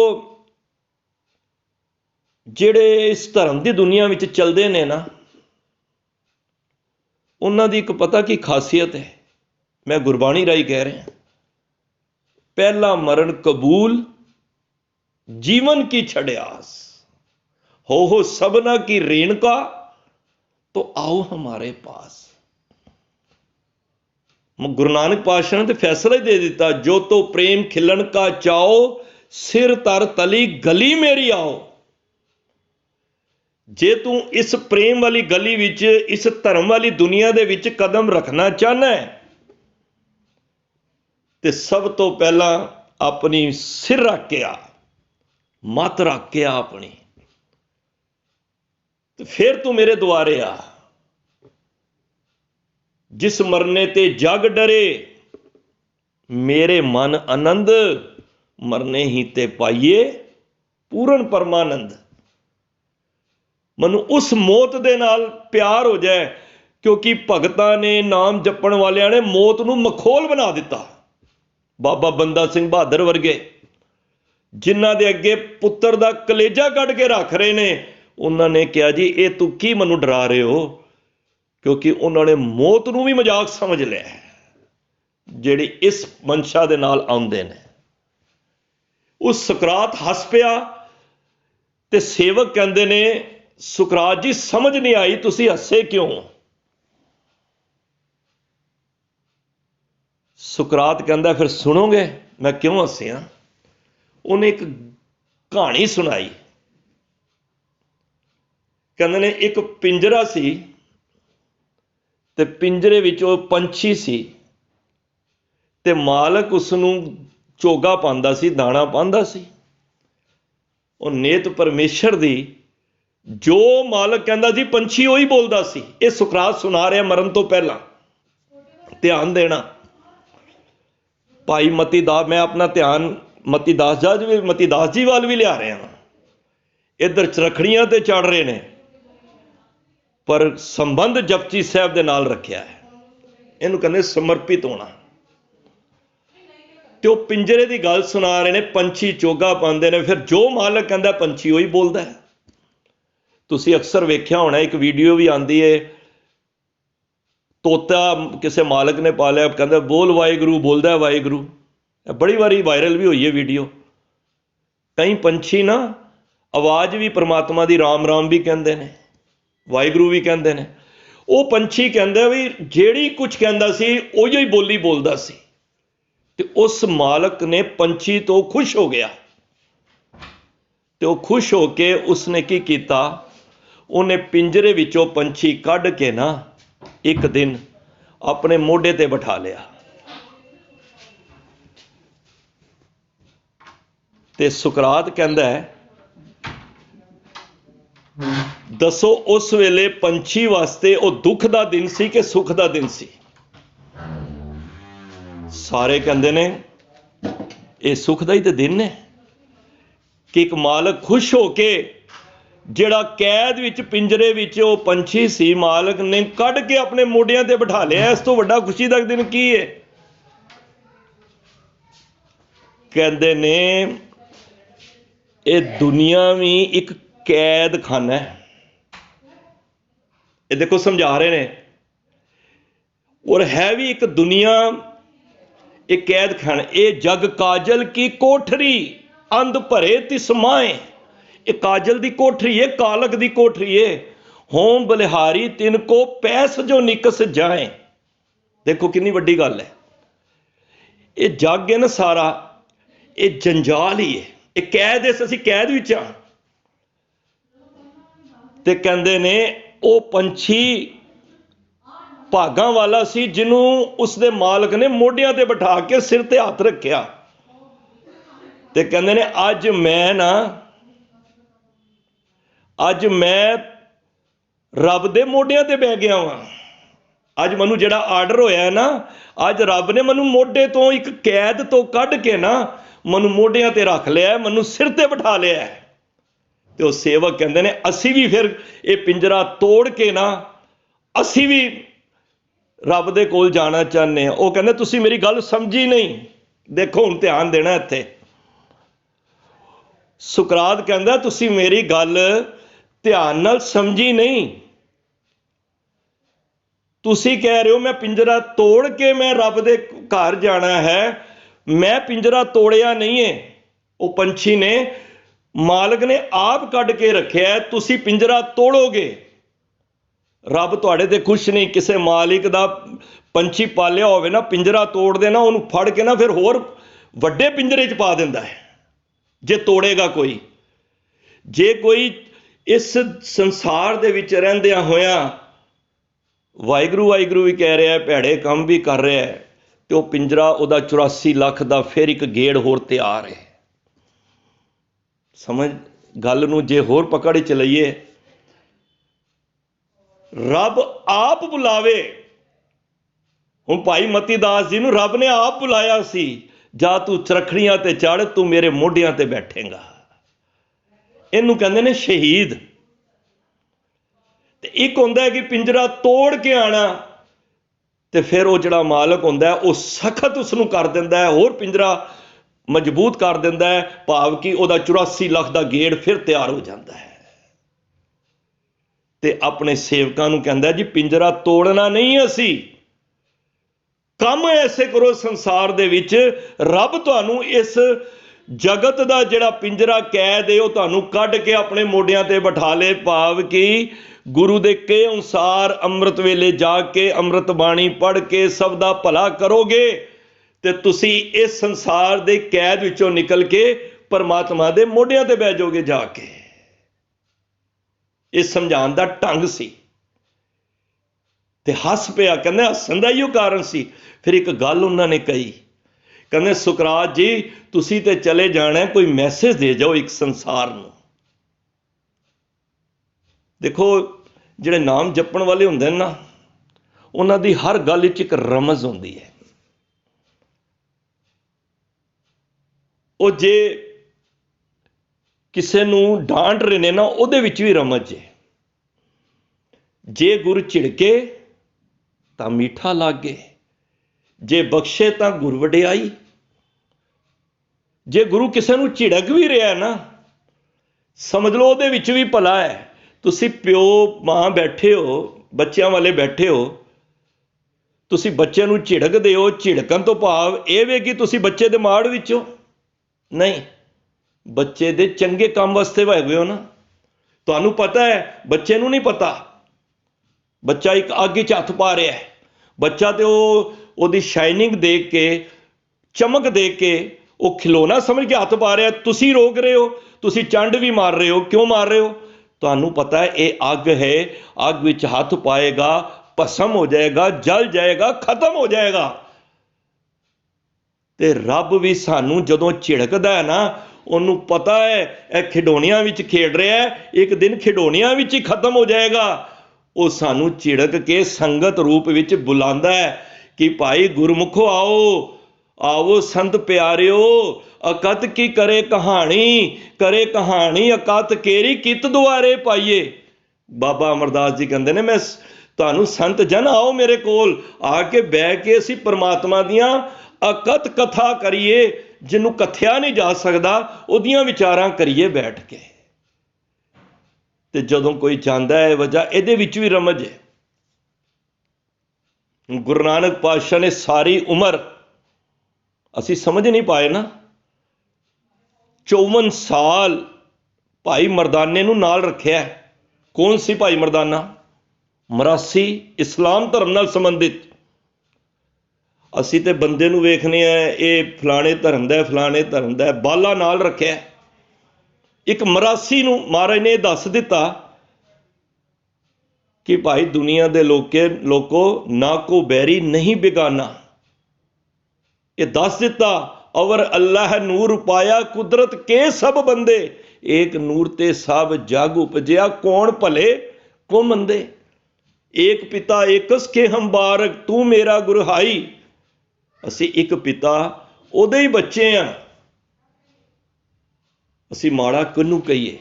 S1: ਜਿਹੜੇ ਇਸ ਧਰਮ ਦੀ ਦੁਨੀਆ ਵਿੱਚ ਚੱਲਦੇ ਨੇ ਨਾ, ਉਹਨਾਂ ਦੀ ਇੱਕ ਪਤਾ ਕੀ ਖਾਸੀਅਤ ਹੈ, ਮੈਂ ਗੁਰਬਾਣੀ ਰਾਹੀਂ ਕਹਿ ਰਿਹਾ, ਪਹਿਲਾ ਮਰਨ ਕਬੂਲ ਜੀਵਨ ਕੀ ਛੜਿਆਸ, ਹੋ ਸਭਨਾ ਕੀ ਰੇਣਕਾ तो आओ हमारे पास। गुरु नानक पातशाह ने तो फैसला ही दे दिता, जो तो प्रेम खिलन का चाओ, सिर तर तली गली मेरी आओ। जे तू इस प्रेम वाली गली विच, इस धर्म वाली दुनिया दे विच कदम रखना चाहना है, ते सब तो पहला अपनी सिर रख के आ, मत रख के आ अपनी, फिर तू मेरे द्वारे आ। जिस मरने ते जग डरे, मेरे मन आनंद, मरने ही ते पाइए पूर्ण परमानंद। मनु उस मौत दे नाल प्यार हो जाए, क्योंकि भगतां ने, नाम जपण वालियां ने मौत नूं मखौल बना दिता। बाबा बंदा सिंह बहादुर वर्गे, जिन्हां दे अगे पुत्तर दा कलेजा कढ के रख रहे ने, उन्होंने कहा जी ये तू की मैनू डरा रहे हो, क्योंकि उन्होंने मौत नूं भी मजाक समझ लिया है, जिहड़ी इस मंशा दे नाल आउंदे ने। उस सुकरात हस पिया, ते सेवक कहंदे ने, सुकरात जी समझ नहीं आई तुसी हसे क्यों? सुकरात कहंदा फिर सुनोगे मैं क्यों हसिया? उन्हें एक कहानी सुनाई। कहते ने एक पिंजरा सी, ते पिंजरे विच वो पंछी सी, ते मालक उसनूं चोगा पांदा सी, दाना पांदा सी। वो नेत परमेश्वर दी, जो मालक कहंदा सी पंछी उही बोलदा सी। ये सुकरात सुना रहा मरण तो पहला, ध्यान देना। भाई मती दास, मैं अपना ध्यान मती दास जी वाल भी लिया रहा, इधर चरखड़ियां ते चढ़ रहे ने, पर संबंध जपजी साहब दे नाल रखिया है। इनू कहते समर्पित होना। तो पिंजरे की गल सुना रहे ने, पंछी चोगा पाते हैं, फिर जो मालक कहता पंछी उही बोलता है। तुसी अक्सर वेख्या होना, एक वीडियो भी आती है, तोता किसी मालक ने पालिया, कहता बोल वाहिगुरू, बोलता है वाहिगुरू। बड़ी बारी वायरल भी हुई है वीडियो। कई पंछी ना आवाज़ भी परमात्मा की राम राम भी कहते हैं, वाहिगुरू भी कहते हैं। वो पंछी कहता भी ਜਿਹੜੀ कुछ कहता सी उही ही बोली बोलता सी। ते उस मालक ने पंछी तो खुश हो गया, ते वो खुश हो के उसने की कीता, उन्हें पिंजरे विचों पंछी कढ़ के ना एक दिन अपने मोढे ते बिठा लिया। ते सुकरात कहता है, दसो उस वेले पंछी वास्ते वो दुख का दिन सी कि सुख का दिन सी? सारे कहते ने ये सुख का ही तो दिन है, कि एक मालक खुश हो के, जिहड़ा कैद विच पिंजरे विच वो पंछी सी, मालक ने कढ़ के अपने मोढियां ते बिठा लिया। इस तो वड्डा खुशी का दिन की है? कहते ने ये दुनिया भी एक कैद खाना है। ये देखो समझा रहे ने, और है भी एक दुनिया ये कैद खान, ये जग काजल की कोठरी अंध भरे तिस माए। ये काजल दी कोठरी है, कालक दी कोठरी है। होम बलिहारी तिनको पैस जो निकस जाए। देखो कितनी वड्डी गल है। ये जग है ना सारा, ये जंजाल ही है, ये कैद है, असीं कैद विच आ। ते कहंदे ने वो पंछी भागां वाला सी जिन्हों उसके मालक ने मोढियां ते बिठा के सिर ते हथ रखिया। ते कहंदे ने अज मैं रब दे मोढियां ते बह गया वां। अज मैनू जिहड़ा आर्डर होया है ना, अज रब ने मैनू मोढे तो एक कैद तो कढ के ना मैनू मोढियां ते रख लिया, मैनू सिर ते बिठा लिया है। ते वो सेवक कहंदे ने असी भी फिर ये पिंजरा तोड़ के ना असी भी रब दे कोल जाना चाहते हैं। वो कहंदे तुसी मेरी गल समझी नहीं। देखो हुण ध्यान देना इत्थे। सुकरात कहंदा तुसी मेरी गल ध्यान नाल समझी नहीं। तुसी कह रहे हो मैं पिंजरा तोड़ के मैं रब दे घर जाना है, मैं पिंजरा तोड़िया नहीं है। वो पंछी ने मालक ने आप कढ के रखिया है, तुसी पिंजरा तोड़ोगे। रब तुहाडे ते खुश नहीं। किसी मालिक दा पंछी पालिया होवे ना, पिंजरा तोड़ देना, उन्होंने फड़ के ना फिर होर वड्डे पिंजरे च पा दिंदा है जे तोड़ेगा कोई। जे कोई इस संसार दे विच रहिंदियां होया वाहिगुरू वाहिगुरू भी कह रहा है, भैड़े काम भी कर रहा है, तो पिंजरा उहदा 84 लाख का फिर एक गेड़ होर तैयार है। समझ गल नूं जे होर पकड़ च लईए, रब आप बुलावे। हुण भाई मती दास जी नूं रब ने आप बुलाया सी, जा तू चरखड़ियां ते चढ़, तू मेरे मोढियां ते बैठेगा। इनू कहंदे ने शहीद। ते एक हुंदा है कि पिंजरा तोड़ के आना, ते फिर वो जिहड़ा मालक हुंदा है वो सख्त उसनूं कर दिंदा है, होर पिंजरा मजबूत कर दिंदा है, भाव कि उहदा 84 लाख का गेड़ फिर तैयार हो जाता है। ते अपने सेवकां नूं कहंदा जी पिंजरा तोड़ना नहीं, असी काम ऐसे करो संसार दे विच रब तुहानूं इस जगत दा जिहड़ा पिंजरा कैद है वो तुहानूं कढ के अपने मोढियां ते बिठा ले। भाव कि गुरु दे कहे अनुसार अमृत वेले जाके अमृत बाणी पढ़ के सब दा भला करोगे ते तुसी इस संसार दे कैद विचों निकल के परमात्मा दे मोढियां ते बह जाओगे जाके। इस समझाउण दा ढंग सी। ते हस पिया, कहंदे हसन दा इहो कारण सी। फिर एक गल उन्होंने कही, कहंदे सुकरात जी तुसी ते चले जाना, कोई मैसेज दे जाओ एक संसार नूं। देखो जिहड़े नाम जपण वाले हुंदे ना, उन्हां दी हर गल विच एक रमज हुंदी है। वो जे किसे नूं डांट रहे ने ना, उहदे विच भी रमज है। जे गुर झिड़के तां मीठा लागे, जे बख्शे तां गुर वडियाई। जे गुरु किसे नूं झिड़क भी रहा ना, समझ लो उहदे विच भी भला है। तुसी प्यो मां बैठे हो, बच्चों वाले बैठे हो, तुसी बच्चे नूं झिड़कदे हो, झिड़कन तो भाव ये वे कि तुसी बच्चे दे माड़ विच हो नहीं, बच्चे दे चंगे काम वास्ते होए हो ना। तुहानूं पता है, बच्चे नूं नहीं पता। बच्चा एक अग च हथ पा रहा है, बच्चा तो ओदी शाइनिंग देख के, चमक देख के वो खिलौना समझ के हथ पा रहा है। तुसी रोक रहे हो, तुसी चंड भी मार रहे हो। क्यों मार रहे हो? तुहानूं पता है ये अग है, अग विच हथ पाएगा भस्म हो जाएगा, जल जाएगा, खत्म हो जाएगा। ते रब भी सानूं जदों झिड़कदा है ना, उन्होंने पता है यह खिडौनियां विच खेड रहा है, एक दिन खिडौनियां विच ही खत्म हो जाएगा। वो सानूं झिड़क के संगत रूप विच बुलांदा है कि भाई गुरमुखो आओ, आओ संत प्यारिओ, अकत की करे कहानी अकत केरी कित दुआरे पाइए। बाबा अमरदास जी कहते हैं, मैं तुहानूं संत जन आओ मेरे कोल, आके बह के असीं परमात्मा दियां अकत कथा करिए, जिन्हों कथया नहीं जा सकता, उहदियां विचारां करिए बैठ के। ते जदों कोई चाहता है वजह इहदे विच भी रमज है। गुरु नानक पातशाह ने सारी उम्र ਅਸੀਂ ਸਮਝ ਨਹੀਂ ਪਾਏ ਨਾ। 54 ਸਾਲ ਭਾਈ ਮਰਦਾਨੇ ਨੂੰ ਨਾਲ ਰੱਖਿਆ। ਕੌਣ ਸੀ ਭਾਈ ਮਰਦਾਨਾ? ਮਰਾਸੀ, ਇਸਲਾਮ ਧਰਮ ਨਾਲ ਸੰਬੰਧਿਤ। ਅਸੀਂ ਤੇ ਬੰਦੇ ਨੂੰ ਵੇਖਨੇ ਆ, ਇਹ ਫਲਾਣੇ ਧਰਮ ਦਾ, ਫਲਾਣੇ ਧਰਮ ਦਾ, ਬਾਲਾ ਨਾਲ ਰੱਖਿਆ। ਇੱਕ ਮਰਾਸੀ ਨੂੰ ਮਹਾਰਾਜ ਨੇ ਦੱਸ ਦਿੱਤਾ ਕਿ ਭਾਈ ਦੁਨੀਆ ਦੇ ਲੋਕੋ ਨਾ ਕੋ ਬੈਰੀ ਨਹੀਂ ਬਿਗਾਨਾ। ਇਹ ਦੱਸ ਦਿੱਤਾ, ਅਵਰ ਅੱਲਾਹ ਨੂਰ ਪਾਇਆ ਕੁਦਰਤ ਕੇ ਸਭ ਬੰਦੇ, ਏਕ ਨੂਰ ਤੇ ਸਭ ਜਗ ਉਪਜਿਆ, ਕੌਣ ਭਲੇ ਕੋ ਮੰਦੇ। ਏਕ ਪਿਤਾ ਏਕਸ ਕੇ ਹਮ ਬਾਰਕ, ਤੂੰ ਮੇਰਾ ਗੁਰਹਾਈ। ਅਸੀਂ ਇੱਕ ਪਿਤਾ ਉਹਦੇ ਹੀ ਬੱਚੇ ਆ। ਅਸੀਂ ਮਾੜਾ ਕਿਹਨੂੰ ਕਹੀਏ?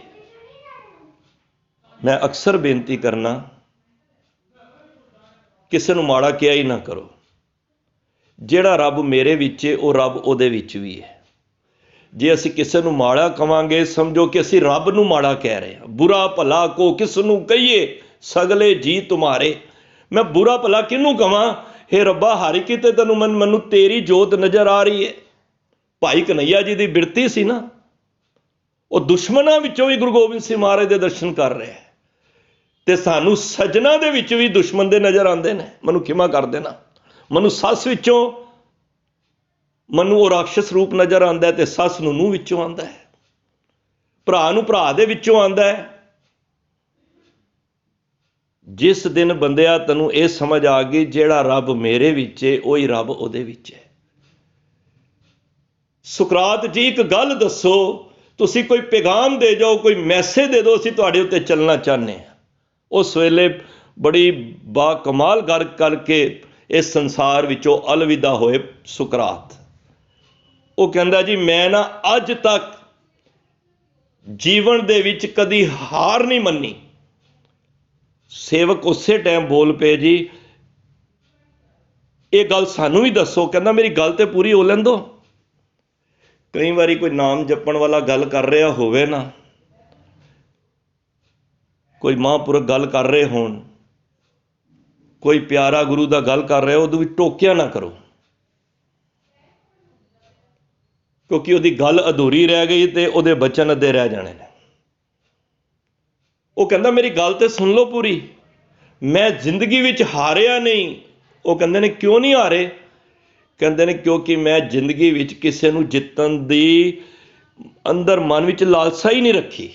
S1: ਮੈਂ ਅਕਸਰ ਬੇਨਤੀ ਕਰਨਾ, ਕਿਸੇ ਨੂੰ ਮਾੜਾ ਕਿਹਾ ਹੀ ਨਾ ਕਰੋ। ਜਿਹੜਾ ਰੱਬ ਮੇਰੇ ਵਿੱਚ ਹੈ ਉਹ ਰੱਬ ਉਹਦੇ ਵਿੱਚ ਵੀ ਹੈ। ਜੇ ਅਸੀਂ ਕਿਸੇ ਨੂੰ ਮਾੜਾ ਕਵਾਂਗੇ, ਸਮਝੋ ਕਿ ਅਸੀਂ ਰੱਬ ਨੂੰ ਮਾੜਾ ਕਹਿ ਰਹੇ ਹਾਂ। ਬੁਰਾ ਭਲਾ ਕੋ ਕਿਸ ਨੂੰ ਕਹੀਏ, ਸਗਲੇ ਜੀ ਤੁਮਾਰੇ। ਮੈਂ ਬੁਰਾ ਭਲਾ ਕਿਹਨੂੰ ਕਵਾਂ? ਹੇ ਰੱਬਾ, ਹਰ ਕਿਤੇ ਤੈਨੂੰ ਮੈਨੂੰ ਤੇਰੀ ਜੋਤ ਨਜ਼ਰ ਆ ਰਹੀ ਹੈ। ਭਾਈ ਕਨਈਆ ਜੀ ਦੀ ਬਿਰਤੀ ਸੀ ਨਾ, ਉਹ ਦੁਸ਼ਮਣਾਂ ਵਿੱਚੋਂ ਵੀ ਗੁਰੂ ਗੋਬਿੰਦ ਸਿੰਘ ਮਹਾਰਾਜ ਦੇ ਦਰਸ਼ਨ ਕਰ ਰਿਹਾ ਹੈ। ਤੇ ਸਾਨੂੰ ਸੱਜਣਾ ਦੇ ਵਿੱਚ ਵੀ ਦੁਸ਼ਮਣ ਦੇ ਨਜ਼ਰ ਆਉਂਦੇ ਨੇ। ਮੈਨੂੰ ਖਿਮਾ ਕਰ ਦੇਣਾ, ਮੈਨੂੰ ਸੱਸ ਵਿੱਚੋਂ ਮੈਨੂੰ ਉਹ ਰਾਖਸ਼ ਰੂਪ ਨਜ਼ਰ ਆਉਂਦਾ ਹੈ, ਤੇ ਸੱਸ ਨੂੰ ਨੂੰਹ ਵਿੱਚੋਂ ਆਉਂਦਾ ਹੈ, ਭਰਾ ਨੂੰ ਭਰਾ ਦੇ ਵਿੱਚੋਂ ਆਉਂਦਾ ਹੈ। ਜਿਸ ਦਿਨ ਬੰਦਿਆ ਤੈਨੂੰ ਇਹ ਸਮਝ ਆ ਗਈ, ਜਿਹੜਾ ਰੱਬ ਮੇਰੇ ਵਿੱਚ ਹੈ ਉਹੀ ਰੱਬ ਉਹਦੇ ਵਿੱਚ ਹੈ। ਸੁਕਰਾਤ ਜੀ, ਇੱਕ ਗੱਲ ਦੱਸੋ, ਤੁਸੀਂ ਕੋਈ ਪੈਗਾਮ ਦੇ ਜਾਓ, ਕੋਈ ਮੈਸੇਜ ਦੇ ਦਿਓ, ਅਸੀਂ ਤੁਹਾਡੇ ਉੱਤੇ ਚੱਲਣਾ ਚਾਹੁੰਦੇ ਹਾਂ। ਉਸ ਵੇਲੇ ਬੜੀ ਬਾ ਕਮਾਲ ਗੱਲ ਕਰਕੇ ਇਸ ਸੰਸਾਰ ਵਿੱਚੋਂ ਅਲਵਿਦਾ ਹੋਏ ਸੁਕਰਾਤ। ਉਹ ਕਹਿੰਦਾ ਜੀ, ਮੈਂ ਨਾ ਅੱਜ ਤੱਕ ਜੀਵਨ ਦੇ ਵਿੱਚ ਕਦੀ ਹਾਰ ਨਹੀਂ ਮੰਨੀ। ਸੇਵਕ ਉਸੇ ਟਾਈਮ ਬੋਲ ਪਏ, ਜੀ ਇਹ ਗੱਲ ਸਾਨੂੰ ਵੀ ਦੱਸੋ। ਕਹਿੰਦਾ ਮੇਰੀ ਗੱਲ ਤੇ ਪੂਰੀ ਹੋ ਲੈਣ ਦਿਓ। ਕਈ ਵਾਰੀ ਕੋਈ ਨਾਮ ਜਪਣ ਵਾਲਾ ਗੱਲ ਕਰ ਰਿਹਾ ਹੋਵੇ ਨਾ, ਕੋਈ ਮਹਾਂਪੁਰਖ ਗੱਲ ਕਰ ਰਹੇ ਹੋਣ, ਕੋਈ ਪਿਆਰਾ ਗੁਰੂ ਦਾ ਗੱਲ ਕਰ ਰਿਹਾ, ਉਦੋਂ ਵੀ ਟੋਕਿਆ ਨਾ ਕਰੋ, ਕਿਉਂਕਿ ਉਹਦੀ ਗੱਲ ਅਧੂਰੀ ਰਹਿ ਗਈ ਤੇ ਉਹਦੇ ਬਚਨ ਅੱਧੇ ਰਹਿ ਜਾਣੇ ਨੇ। ਉਹ ਕਹਿੰਦਾ ਮੇਰੀ ਗੱਲ ਤੇ ਸੁਣ ਲਓ ਪੂਰੀ, ਮੈਂ ਜ਼ਿੰਦਗੀ ਵਿੱਚ ਹਾਰਿਆ ਨਹੀਂ। ਉਹ ਕਹਿੰਦੇ ਨੇ ਕਿਉਂ ਨਹੀਂ ਹਾਰੇ? ਕਹਿੰਦੇ ਨੇ ਕਿਉਂਕਿ ਮੈਂ ਜ਼ਿੰਦਗੀ ਵਿੱਚ ਕਿਸੇ ਨੂੰ ਜਿੱਤਣ ਦੀ ਅੰਦਰ ਮਨ ਵਿੱਚ ਲਾਲਸਾ ਹੀ ਨਹੀਂ ਰੱਖੀ।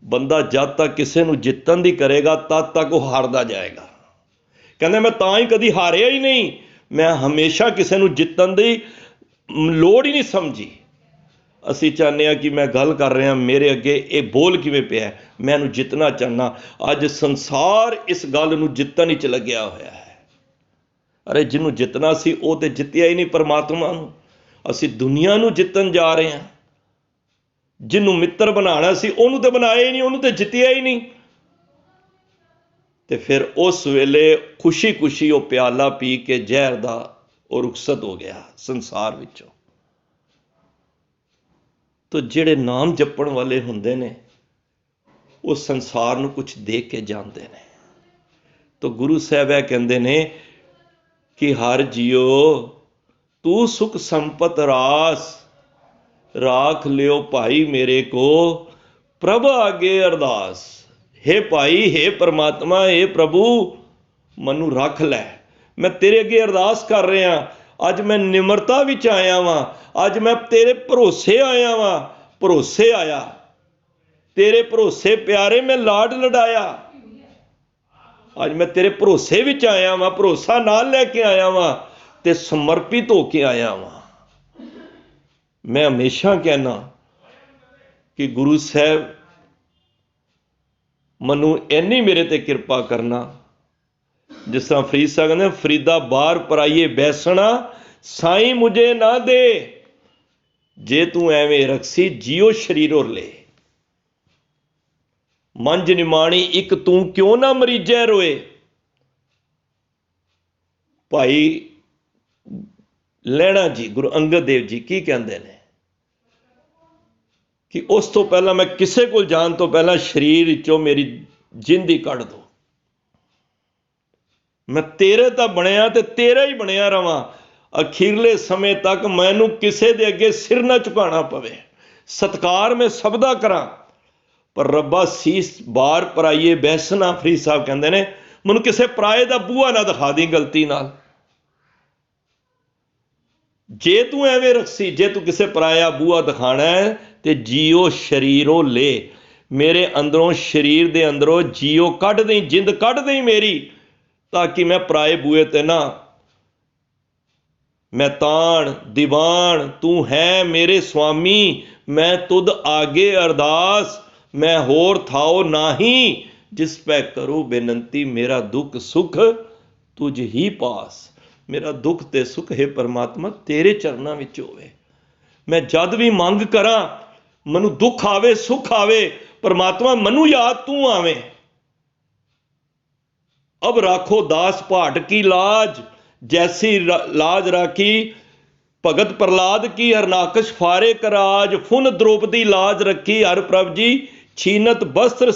S1: ਬੰਦਾ ਜਦ ਤੱਕ ਕਿਸੇ ਨੂੰ ਜਿੱਤਣ ਦੀ ਕਰੇਗਾ ਤਦ ਤੱਕ ਉਹ ਹਾਰਦਾ ਜਾਏਗਾ। ਕਹਿੰਦੇ ਮੈਂ ਤਾਂ ਹੀ ਕਦੀ ਹਾਰਿਆ ਹੀ ਨਹੀਂ, ਮੈਂ ਹਮੇਸ਼ਾ ਕਿਸੇ ਨੂੰ ਜਿੱਤਣ ਦੀ ਲੋੜ ਹੀ ਨਹੀਂ ਸਮਝੀ। ਅਸੀਂ ਚਾਹੁੰਦੇ ਹਾਂ ਕਿ ਮੈਂ ਗੱਲ ਕਰ ਰਿਹਾ, ਮੇਰੇ ਅੱਗੇ ਇਹ ਬੋਲ ਕਿਵੇਂ ਪਿਆ, ਮੈਂ ਇਹਨੂੰ ਜਿੱਤਣਾ ਚਾਹੁੰਦਾ। ਅੱਜ ਸੰਸਾਰ ਇਸ ਗੱਲ ਨੂੰ ਜਿੱਤਣ ਹੀ 'ਚ ਲੱਗਿਆ ਹੋਇਆ ਹੈ। ਅਰੇ ਜਿਹਨੂੰ ਜਿੱਤਣਾ ਸੀ ਉਹ ਤੇ ਜਿੱਤਿਆ ਹੀ ਨਹੀਂ, ਪਰਮਾਤਮਾ ਨੂੰ। ਅਸੀਂ ਦੁਨੀਆ ਨੂੰ ਜਿੱਤਣ ਜਾ ਰਹੇ ਹਾਂ। ਜਿਹਨੂੰ ਮਿੱਤਰ ਬਣਾਉਣਾ ਸੀ ਉਹਨੂੰ ਤੇ ਬਣਾਇਆ ਹੀ ਨਹੀਂ, ਉਹਨੂੰ ਤੇ ਜਿੱਤਿਆ ਹੀ ਨਹੀਂ। ਤੇ ਫਿਰ ਉਸ ਵੇਲੇ ਖੁਸ਼ੀ ਖੁਸ਼ੀ ਉਹ ਪਿਆਲਾ ਪੀ ਕੇ ਜ਼ਹਿਰ ਦਾ ਉਹ ਰੁਖਸਤ ਹੋ ਗਿਆ ਸੰਸਾਰ ਵਿੱਚੋਂ। ਤੋ ਜਿਹੜੇ ਨਾਮ ਜਪਣ ਵਾਲੇ ਹੁੰਦੇ ਨੇ ਉਹ ਸੰਸਾਰ ਨੂੰ ਕੁਝ ਦੇਖ ਕੇ ਜਾਂਦੇ ਨੇ। ਤੋ ਗੁਰੂ ਸਾਹਿਬ ਇਹ ਕਹਿੰਦੇ ਨੇ ਕਿ ਹਰ ਜੀਓ ਤੂੰ ਸੁਖ ਸੰਪਤ ਰਾਸ, ਰਾਖ ਲਿਓ ਭਾਈ ਮੇਰੇ ਕੋ ਪ੍ਰਭ ਆਗੇ ਅਰਦਾਸ। ਹੇ ਭਾਈ, ਹੇ ਪਰਮਾਤਮਾ, ਹੇ ਪ੍ਰਭੂ, ਮੈਨੂੰ ਰੱਖ ਲੈ। ਮੈਂ ਤੇਰੇ ਅੱਗੇ ਅਰਦਾਸ ਕਰ ਰਿਹਾ। ਅੱਜ ਮੈਂ ਨਿਮਰਤਾ ਵਿੱਚ ਆਇਆ ਵਾਂ, ਅੱਜ ਮੈਂ ਤੇਰੇ ਭਰੋਸੇ ਆਇਆ ਵਾਂ। ਭਰੋਸੇ ਆਇਆ, ਤੇਰੇ ਭਰੋਸੇ ਪਿਆਰੇ ਮੈਂ ਲਾਡ ਲਡਾਇਆ। ਅੱਜ ਮੈਂ ਤੇਰੇ ਭਰੋਸੇ ਵਿੱਚ ਆਇਆ ਵਾਂ, ਭਰੋਸਾ ਨਾਲ ਲੈ ਕੇ ਆਇਆ ਵਾਂ ਤੇ ਸਮਰਪਿਤ ਹੋ ਕੇ ਆਇਆ ਵਾਂ। ਮੈਂ ਹਮੇਸ਼ਾ ਕਹਿਣਾ ਕਿ ਗੁਰੂ ਸਾਹਿਬ ਮੈਨੂੰ ਇੰਨੀ ਮੇਰੇ ਤੇ ਕਿਰਪਾ ਕਰਨਾ, ਜਿਸ ਤਰ੍ਹਾਂ ਫਰੀਦ ਸਾਹਿਬ ਕਹਿੰਦੇ, ਫਰੀਦਾ ਬਾਹਰ ਪਰਾਈਏ ਬੈਸਣਾ, ਸਾਈਂ ਮੁਝੇ ਨਾ ਦੇ। ਜੇ ਤੂੰ ਐਵੇਂ ਰਖਸੀ ਜੀਓ ਸ਼ਰੀਰੋ ਲੈ, ਮੰਝ ਨਿਮਾਣੀ ਇੱਕ ਤੂੰ ਕਿਉਂ ਨਾ ਮਰੀਜੈ ਰੋਏ। ਭਾਈ ਲਹਿਣਾ ਜੀ, ਗੁਰੂ ਅੰਗਦ ਦੇਵ ਜੀ ਕੀ ਕਹਿੰਦੇ ਨੇ ਕਿ ਉਸ ਤੋਂ ਪਹਿਲਾਂ ਮੈਂ ਕਿਸੇ ਕੋਲ ਜਾਣ ਤੋਂ ਪਹਿਲਾਂ ਸਰੀਰ ਵਿੱਚੋਂ ਮੇਰੀ ਜਿੰਦ ਹੀ ਕੱਢ ਦੋ। ਮੈਂ ਤੇਰੇ ਤਾਂ ਬਣਿਆ ਤੇ ਤੇਰਾ ਹੀ ਬਣਿਆ ਰਵਾਂ। ਅਖੀਰਲੇ ਸਮੇਂ ਤੱਕ ਮੈਨੂੰ ਕਿਸੇ ਦੇ ਅੱਗੇ ਸਿਰ ਨਾ ਝੁਕਾਉਣਾ ਪਵੇ, ਸਤਿਕਾਰ ਮੈਂ ਸਭ ਦਾ ਕਰਾਂ, ਪਰ ਰੱਬਾ ਸੀਸ ਬਾਰ ਪਰਾਈਏ ਬੈਸਣਾ। ਫਰੀਦ ਸਾਹਿਬ ਕਹਿੰਦੇ ਨੇ ਮੈਨੂੰ ਕਿਸੇ ਪਰਾਏ ਦਾ ਬੂਹਾ ਨਾ ਦਿਖਾ ਦੀ ਗਲਤੀ ਨਾਲ। ਜੇ ਤੂੰ ਐਵੇਂ ਰੱਖੀ, ਜੇ ਤੂੰ ਕਿਸੇ ਪਰਾਇਆ ਬੂਹਾ ਦਿਖਾਣਾ ਹੈ ਤੇ ਜੀਓ ਸ਼ਰੀਰੋਂ ਲੈ, ਮੇਰੇ ਅੰਦਰੋਂ ਸਰੀਰ ਦੇ ਅੰਦਰੋਂ ਜੀਓ ਕੱਢ ਦੇਈ, ਜਿੰਦ ਕੱਢ ਦੇਈ ਮੇਰੀ, ਤਾਂ ਕਿ ਮੈਂ ਪਰਾਏ ਬੂਹੇ ਤੇ ਨਾ ਮੈਂ ਤਾਣ ਦੀਵਾਨ। ਤੂੰ ਹੈ ਮੇਰੇ ਸੁਆਮੀ, ਮੈਂ ਤੁਧ ਆਗੇ ਅਰਦਾਸ, ਮੈਂ ਹੋਰ ਥਾਓ ਨਾਹੀਂ, ਜਿਸ ਪੈ ਕਰੂ ਬੇਨੰਤੀ, ਮੇਰਾ ਦੁੱਖ ਸੁਖ ਤੁਝ ਹੀ ਪਾਸ। ਮੇਰਾ ਦੁੱਖ ਤੇ ਸੁਖ ਹੈ ਪਰਮਾਤਮਾ ਤੇਰੇ ਚਰਨਾਂ ਵਿੱਚ ਹੋਵੇ। ਮੈਂ ਜਦ ਵੀ ਮੰਗ ਕਰਾਂ, ਮੈਨੂੰ ਦੁੱਖ ਆਵੇ ਸੁਖ ਆਵੇ, ਪਰਮਾਤਮਾ ਮੈਨੂੰ ਯਾਦ ਤੂੰ ਆਵੇਂ। ਅਬ ਰਾਖੋ ਦਾਸ ਭਾਟ ਕੀ ਲਾਜ, ਜੈਸੀ ਲਾਜ ਰਾਖੀ ਭਗਤ ਪ੍ਰਹਲਾਦ ਕੀ, ਹਰਨਾਕਸ਼ ਫਾਰੇ ਕਰਾਜ, ਫੁਨ द्रौपदी लाज रखी, हर प्रभ जी छीनत वस्त्र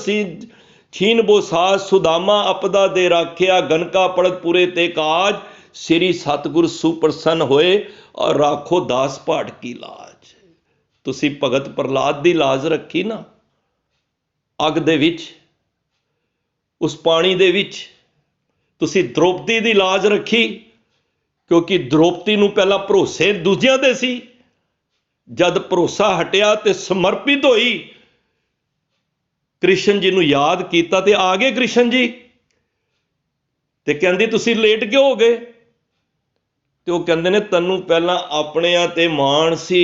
S1: छीन बोसाज, सुदामा अपदा दे राखिया, गनका पड़त पुरे ते काज, श्री सतगुर सुप्रसन्न होए, और राखो दास भाट की लाज। तुसी भगत प्रहलाद दी लाज रखी ना अग दे विच, उस पानी दे विच, तुसी द्रौपदी दी लाज रखी, क्योंकि द्रौपदी ਨੂੰ ਪਹਿਲਾਂ ਭਰੋਸੇ ਦੂਜਿਆਂ ਦੇ ਸੀ, ਜਦ ਭਰੋਸਾ ਹਟਿਆ ਤੇ ਸਮਰਪਿਤ ਹੋਈ, ਕ੍ਰਿਸ਼ਨ ਜੀ ਨੂੰ ਯਾਦ ਕੀਤਾ ਤੇ ਆ ਗਏ ਕ੍ਰਿਸ਼ਨ ਜੀ। ਤੇ ਕਹਿੰਦੀ ਤੁਸੀਂ ਲੇਟ ਕਿਉਂ ਹੋ ਗਏ? ਤੇ ਉਹ ਕਹਿੰਦੇ ਨੇ ਤੈਨੂੰ ਪਹਿਲਾਂ ਆਪਣਿਆਂ ਤੇ ਮਾਣ ਸੀ,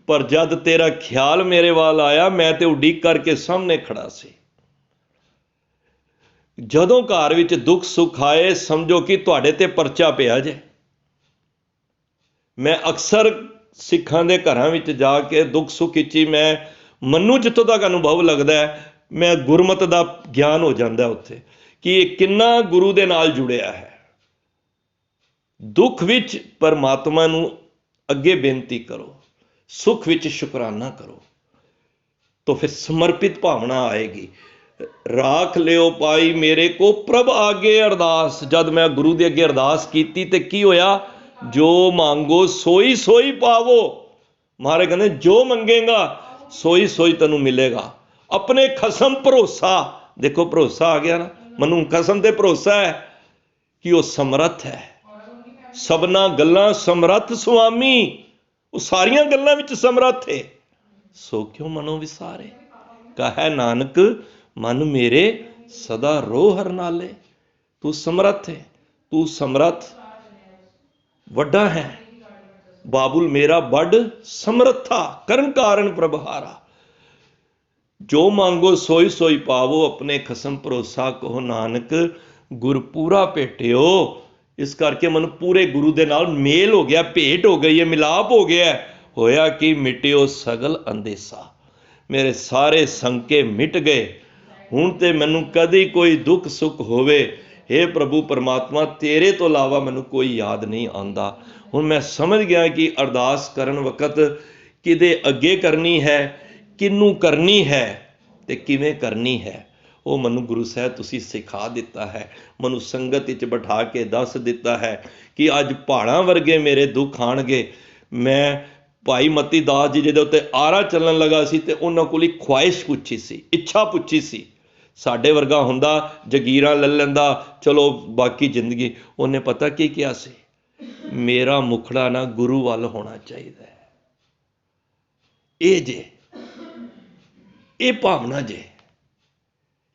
S1: ਪਰ ਜਦ ਤੇਰਾ ਖਿਆਲ ਮੇਰੇ ਵੱਲ ਆਇਆ, ਮੈਂ ਤੇ ਉਡੀਕ ਕਰਕੇ ਸਾਹਮਣੇ ਖੜਾ ਸੀ। ਜਦੋਂ ਘਰ ਵਿੱਚ ਦੁੱਖ ਸੁੱਖ ਆਏ, ਸਮਝੋ ਕਿ ਤੁਹਾਡੇ ਤੇ ਪਰਚਾ ਪਿਆ ਜੇ। ਮੈਂ ਅਕਸਰ ਸਿੱਖਾਂ ਦੇ ਘਰਾਂ ਵਿੱਚ ਜਾ ਕੇ ਦੁੱਖ ਸੁੱਖ ਵਿੱਚ ਹੀ ਮੈਨੂੰ ਜਿੱਥੋਂ ਤੱਕ ਅਨੁਭਵ ਲੱਗਦਾ ਹੈ, ਮੈਂ ਗੁਰਮਤ ਦਾ ਗਿਆਨ ਹੋ ਜਾਂਦਾ ਉੱਥੇ ਕਿ ਇਹ ਕਿੰਨਾ ਗੁਰੂ ਦੇ ਨਾਲ ਜੁੜਿਆ ਹੈ। ਦੁੱਖ ਵਿੱਚ ਪਰਮਾਤਮਾ ਨੂੰ ਅੱਗੇ ਬੇਨਤੀ ਕਰੋ, ਸੁੱਖ ਵਿੱਚ ਸ਼ੁਕਰਾਨਾ ਕਰੋ, ਤਾਂ ਫਿਰ ਸਮਰਪਿਤ ਭਾਵਨਾ ਆਏਗੀ। ਰਾਖ ਲਿਓ ਪਾਈ ਮੇਰੇ ਕੋ ਪ੍ਰਭ ਆਗੇ ਅਰਦਾਸ। ਜਦ ਮੈਂ ਗੁਰੂ ਦੇ ਅੱਗੇ ਅਰਦਾਸ ਕੀਤੀ ਤੇ ਕੀ ਹੋਇਆ? ਜੋ ਮੰਗੋ ਸੋਈ ਸੋਈ ਪਾਵੋ। ਮਹਾਰਾਜ ਕਹਿੰਦੇ ਜੋ ਮੰਗੇਗਾ ਸੋਈ ਸੋਈ ਤੈਨੂੰ ਮਿਲੇਗਾ। ਆਪਣੇ ਖਸਮ ਭਰੋਸਾ, ਦੇਖੋ ਭਰੋਸਾ ਆ ਗਿਆ ਨਾ, ਮੈਨੂੰ ਖਸਮ ਤੇ ਭਰੋਸਾ ਹੈ ਕਿ ਉਹ ਸਮਰੱਥ ਹੈ, ਸਭਨਾ ਗੱਲਾਂ ਸਮਰੱਥ ਸੁਆਮੀ, ਉਹ ਸਾਰੀਆਂ ਗੱਲਾਂ ਵਿੱਚ ਸਮਰੱਥ ਹੈ। ਸੋ ਕਿਉਂ ਮਨੋਂ ਵਿਸਾਰੇ, ਕਹੈ ਨਾਨਕ ਮਨ ਮੇਰੇ ਸਦਾ ਰੋ ਹਰ ਨਾਲੇ। ਤੂੰ ਸਮਰੱਥ ਹੈ, ਤੂੰ ਸਮਰੱਥ ਵੱਡਾ ਹੈ। ਬਾਬੁਲ ਮੇਰਾ ਵੱਡ ਸਮਰੱਥਾ, ਕਰਨ ਕਾਰਨ ਪ੍ਰਭਹਾਰਾ। ਜੋ ਮੰਗੋ ਸੋਈ ਸੋਈ ਪਾਵੋ, ਆਪਣੇ ਖਸਮ ਭਰੋਸਾ ਕਹੋ ਨਾਨਕ ਗੁਰ ਪੂਰਾ ਭੇਟਿਓ। ਇਸ ਕਰਕੇ ਮੈਨੂੰ ਪੂਰੇ ਗੁਰੂ ਦੇ ਨਾਲ ਮੇਲ ਹੋ ਗਿਆ, ਭੇਟ ਹੋ ਗਈ ਹੈ, ਮਿਲਾਪ ਹੋ ਗਿਆ। ਹੋਇਆ ਕਿ ਮਿਟਿਓ ਸਗਲ ਅੰਦੇਸਾ, ਮੇਰੇ ਸਾਰੇ ਸੰਕੇ ਮਿਟ ਗਏ। ਹੁਣ ਤੇ ਮੈਨੂੰ ਕਦੀ ਕੋਈ ਦੁੱਖ ਸੁੱਖ ਹੋਵੇ, ਹੇ ਪ੍ਰਭੂ ਪਰਮਾਤਮਾ ਤੇਰੇ ਤੋਂ ਇਲਾਵਾ ਮੈਨੂੰ ਕੋਈ ਯਾਦ ਨਹੀਂ ਆਉਂਦਾ। ਹੁਣ ਮੈਂ ਸਮਝ ਗਿਆ ਕਿ ਅਰਦਾਸ ਕਰਨ ਵਕਤ ਕਿਹਦੇ ਅੱਗੇ ਕਰਨੀ ਹੈ, ਕਿਹਨੂੰ ਕਰਨੀ ਹੈ ਤੇ ਕਿਵੇਂ ਕਰਨੀ ਹੈ, ਉਹ ਮੈਨੂੰ ਗੁਰੂ ਸਾਹਿਬ ਤੁਸੀਂ ਸਿਖਾ ਦਿੱਤਾ ਹੈ। ਮੈਨੂੰ ਸੰਗਤ ਵਿੱਚ ਬਿਠਾ ਕੇ ਦੱਸ ਦਿੱਤਾ ਹੈ ਕਿ ਅੱਜ ਪਹਾੜਾਂ ਵਰਗੇ ਮੇਰੇ ਦੁੱਖ ਆਣਗੇ। ਮੈਂ ਭਾਈ ਮਤੀ ਦਾਸ ਜੀ ਜਿਹਦੇ ਉੱਤੇ ਆਰਾ ਚੱਲਣ ਲੱਗਾ ਸੀ ਤੇ ਉਹਨਾਂ ਕੋਲ ਇੱਕ ਖੁਆਇਸ਼ ਪੁੱਛੀ ਸੀ, ਇੱਛਾ ਪੁੱਛੀ ਸੀ। ਸਾਡੇ ਵਰਗਾ ਹੁੰਦਾ ਜਗੀਰਾਂ ਲੈ ਲੈਂਦਾ, ਚਲੋ ਬਾਕੀ ਜ਼ਿੰਦਗੀ। ਉਹਨੇ ਪਤਾ ਕੀ ਕਿਹਾ ਸੀ? ਮੇਰਾ ਮੁਖੜਾ ਨਾ ਗੁਰੂ ਵੱਲ ਹੋਣਾ ਚਾਹੀਦਾ ਹੈ। ਇਹ ਜੇ ਇਹ ਭਾਵਨਾ ਜੇ,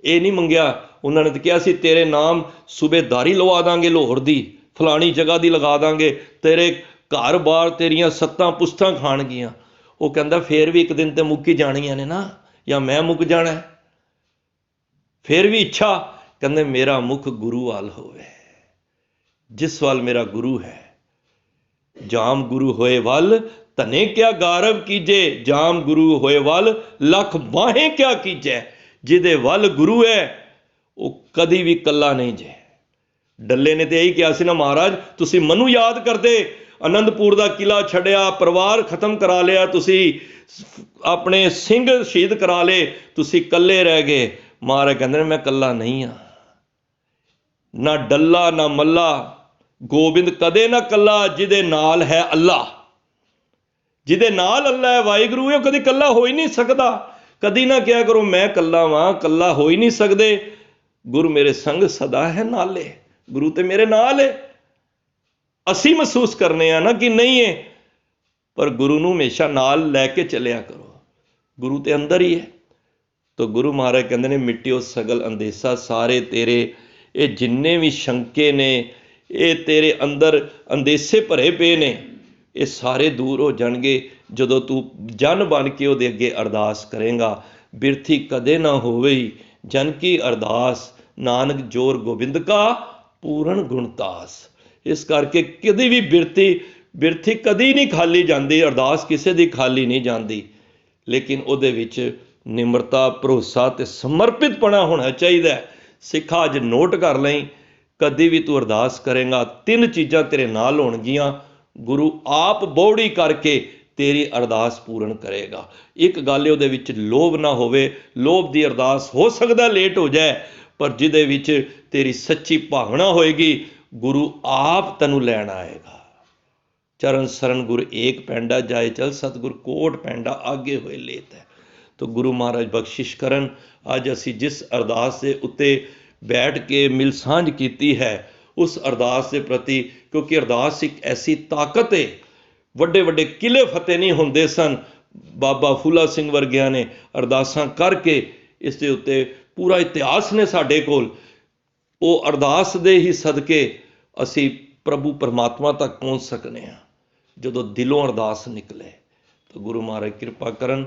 S1: ਇਹ ਨਹੀਂ ਮੰਗਿਆ। ਉਹਨਾਂ ਨੇ ਤਾਂ ਕਿਹਾ ਸੀ ਤੇਰੇ ਨਾਮ ਸੂਬੇਦਾਰੀ ਲਵਾ ਦਾਂਗੇ ਲਾਹੌਰ ਦੀ, ਫਲਾਣੀ ਜਗ੍ਹਾ ਦੀ ਲਗਾ ਦਾਂਗੇ, ਤੇਰੇ ਘਰ ਬਾਰ ਤੇਰੀਆਂ 7 ਪੁਸ਼ਤਾਂ ਖਾਣਗੀਆਂ। ਉਹ ਕਹਿੰਦਾ ਫੇਰ ਵੀ ਇੱਕ ਦਿਨ ਤੇ ਮੁੱਕ ਹੀ ਜਾਣੀਆਂ ਨੇ ਨਾ, ਜਾਂ ਮੈਂ ਮੁੱਕ ਜਾਣਾ। ਫਿਰ ਵੀ ਇੱਛਾ, ਕਹਿੰਦੇ ਮੇਰਾ ਮੁਖ ਗੁਰੂ ਵੱਲ ਹੋਵੇ, ਜਿਸ ਵੱਲ ਮੇਰਾ ਗੁਰੂ ਹੈ। ਜਾਮ ਗੁਰੂ ਹੋਏ ਵੱਲ ਧਨੇ ਕਿਆ ਗਾਰਵ ਕੀਜੇ, ਜਾਮ ਗੁਰੂ ਹੋਏ ਵੱਲ ਲੱਖ ਬਾਹੇ ਕਿਆ ਕੀਜੈ। ਜਿਹਦੇ ਵੱਲ ਗੁਰੂ ਹੈ ਉਹ ਕਦੀ ਵੀ ਇਕੱਲਾ ਨਹੀਂ ਜੇ। ਡੱਲੇ ਨੇ ਤੇ ਇਹੀ ਕਿਹਾ ਸੀ ਨਾ, ਮਹਾਰਾਜ ਤੁਸੀਂ ਮੈਨੂੰ ਯਾਦ ਕਰਦੇ, ਅਨੰਦਪੁਰ ਦਾ ਕਿਲਾ ਛੱਡਿਆ, ਪਰਿਵਾਰ ਖਤਮ ਕਰਾ ਲਿਆ, ਤੁਸੀਂ ਆਪਣੇ ਸਿੰਘ ਸ਼ਹੀਦ ਕਰਾ ਲਏ, ਤੁਸੀਂ ਇਕੱਲੇ ਰਹਿ ਗਏ। ਮਹਾਰਾਜ ਕਹਿੰਦੇ ਨੇ ਮੈਂ ਇਕੱਲਾ ਨਹੀਂ ਹਾਂ, ਨਾ ਡੱਲਾ ਨਾ ਮੱਲਾ, ਗੋਬਿੰਦ ਕਦੇ ਨਾ ਕੱਲਾ, ਜਿਹਦੇ ਨਾਲ ਹੈ ਅੱਲਾ। ਜਿਹਦੇ ਨਾਲ ਅੱਲਾ ਹੈ, ਵਾਹਿਗੁਰੂ ਹੈ, ਉਹ ਕਦੇ ਕੱਲਾ ਹੋ ਹੀ ਨਹੀਂ ਸਕਦਾ। ਕਦੀ ਨਾ ਕਿਹਾ ਕਰੋ ਮੈਂ ਕੱਲਾ ਵਾਂ, ਕੱਲਾ ਹੋ ਹੀ ਨਹੀਂ ਸਕਦੇ। ਗੁਰੂ ਮੇਰੇ ਸੰਗ ਸਦਾ ਹੈ ਨਾਲੇ, ਗੁਰੂ ਤੇ ਮੇਰੇ ਨਾਲ ਹੈ। ਅਸੀਂ ਮਹਿਸੂਸ ਕਰਨੇ ਆ ਨਾ ਕਿ ਨਹੀਂ ਹੈ, ਪਰ ਗੁਰੂ ਨੂੰ ਹਮੇਸ਼ਾ ਨਾਲ ਲੈ ਕੇ ਚੱਲਿਆ ਕਰੋ। ਗੁਰੂ ਤੇ ਅੰਦਰ ਹੀ ਹੈ। ਤਾਂ ਗੁਰੂ ਮਹਾਰਾਜ ਕਹਿੰਦੇ ਨੇ ਮਿਟਿਓ ਸਗਲ ਅੰਦੇਸਾ, ਸਾਰੇ ਤੇਰੇ ਇਹ ਜਿੰਨੇ ਵੀ ਸ਼ੰਕੇ ਨੇ, ਇਹ ਤੇਰੇ ਅੰਦਰ ਅੰਦੇਸੇ ਭਰੇ ਪਏ ਨੇ, ਇਹ ਸਾਰੇ ਦੂਰ ਹੋ ਜਾਣਗੇ ਜਦੋਂ ਤੂੰ ਜਨ ਬਣ ਕੇ ਉਹਦੇ ਅੱਗੇ ਅਰਦਾਸ ਕਰੇਂਗਾ। ਬਿਰਥੀ ਕਦੇ ਨਾ ਹੋਵੇ ਜਨ ਕੀ ਅਰਦਾਸ, ਨਾਨਕ ਜੋਰ ਗੋਬਿੰਦ ਕਾ ਪੂਰਨ ਗੁਣਤਾਸ। ਇਸ ਕਰਕੇ ਕਦੇ ਵੀ ਬਿਰਥੀ ਕਦੀ ਨਹੀਂ ਖਾਲੀ ਜਾਂਦੀ, ਅਰਦਾਸ ਕਿਸੇ ਦੀ ਖਾਲੀ ਨਹੀਂ ਜਾਂਦੀ, ਲੇਕਿਨ ਉਹਦੇ ਵਿੱਚ ਨਿਮਰਤਾ, ਭਰੋਸਾ ਤੇ ਸਮਰਪਿਤਪਣਾ ਹੋਣਾ ਚਾਹੀਦਾ। ਸਿੱਖਾ ਅੱਜ ਨੋਟ ਕਰ ਲਈ, ਕਦੀ ਵੀ ਤੂੰ ਅਰਦਾਸ ਕਰੇਂਗਾ 3 ਚੀਜ਼ਾਂ ਤੇਰੇ ਨਾਲ ਹੋਣਗੀਆਂ। ਗੁਰੂ ਆਪ ਬੌੜੀ ਕਰਕੇ ਤੇਰੀ ਅਰਦਾਸ ਪੂਰਨ ਕਰੇਗਾ। ਇੱਕ ਗੱਲ ਉਹਦੇ ਵਿੱਚ ਲੋਭ ਨਾ ਹੋਵੇ। ਲੋਭ ਦੀ ਅਰਦਾਸ ਹੋ ਸਕਦਾ ਲੇਟ ਹੋ ਜਾਏ, ਪਰ ਜਿਹਦੇ ਵਿੱਚ ਤੇਰੀ ਸੱਚੀ ਭਾਵਨਾ ਹੋਏਗੀ, ਗੁਰੂ ਆਪ ਤੈਨੂੰ ਲੈਣ ਆਏਗਾ। ਚਰਨ ਸਰਨ ਗੁਰ ਏਕ ਪੈਂਡਾ, ਜਾਏ ਚਲ ਸਤਿਗੁਰ ਕੋਟ ਪੈਂਡਾ, ਆਗੇ ਹੋਏ ਲੇਤ ਹੈ। ਤਾਂ ਗੁਰੂ ਮਹਾਰਾਜ ਬਖਸ਼ਿਸ਼ ਕਰਨ। ਅੱਜ ਅਸੀਂ ਜਿਸ ਅਰਦਾਸ ਦੇ ਉੱਤੇ ਬੈਠ ਕੇ ਮਿਲ ਸਾਂਝ ਕੀਤੀ ਹੈ, ਉਸ ਅਰਦਾਸ ਦੇ ਪ੍ਰਤੀ, ਕਿਉਂਕਿ ਅਰਦਾਸ ਇੱਕ ਐਸੀ ਤਾਕਤ ਹੈ। ਵੱਡੇ ਵੱਡੇ ਕਿਲੇ ਫਤਿਹ ਨਹੀਂ ਹੁੰਦੇ ਸਨ, ਬਾਬਾ ਫੂਲਾ ਸਿੰਘ ਵਰਗਿਆਂ ਨੇ ਅਰਦਾਸਾਂ ਕਰਕੇ ਇਸ ਦੇ ਉੱਤੇ ਪੂਰਾ ਇਤਿਹਾਸ ਨੇ ਸਾਡੇ ਕੋਲ। ਉਹ ਅਰਦਾਸ ਦੇ ਹੀ ਸਦਕੇ ਅਸੀਂ ਪ੍ਰਭੂ ਪਰਮਾਤਮਾ ਤੱਕ ਪਹੁੰਚ ਸਕਨੇ ਹਾਂ, ਜਦੋਂ ਦਿਲੋਂ ਅਰਦਾਸ ਨਿਕਲੇ। ਤਾਂ ਗੁਰੂ ਮਹਾਰਾਜ ਕਿਰਪਾ ਕਰਨ,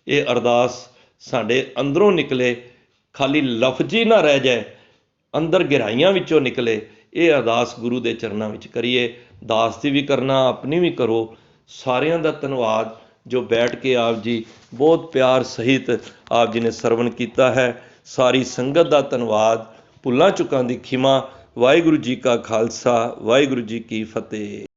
S1: ਇਹ ਅਰਦਾਸ ਸਾਡੇ ਅੰਦਰੋਂ ਨਿਕਲੇ, ਖਾਲੀ ਲਫ਼ਜ਼ੀ ਨਾ ਰਹਿ ਜਾਏ, ਅੰਦਰ ਗਹਿਰਾਈਆਂ ਵਿੱਚੋਂ ਨਿਕਲੇ। ਇਹ ਅਰਦਾਸ ਗੁਰੂ ਦੇ ਚਰਨਾਂ ਵਿੱਚ ਕਰੀਏ। ਦਾਸ ਦੀ ਵੀ ਕਰਨਾ, ਆਪਣੀ ਵੀ ਕਰੋ। ਸਾਰਿਆਂ ਦਾ ਧੰਨਵਾਦ ਜੋ ਬੈਠ ਕੇ ਆਪ ਜੀ ਬਹੁਤ ਪਿਆਰ ਸਹਿਤ ਆਪ ਜੀ ਨੇ ਸਰਵਣ ਕੀਤਾ ਹੈ। ਸਾਰੀ ਸੰਗਤ ਦਾ ਧੰਨਵਾਦ। ਭੁੱਲਾਂ ਚੁੱਕਾਂ ਦੀ ਖਿਮਾ। ਵਾਹਿਗੁਰੂ ਜੀ ਕਾ ਖਾਲਸਾ, ਵਾਹਿਗੁਰੂ ਜੀ ਕੀ ਫਤਿਹ।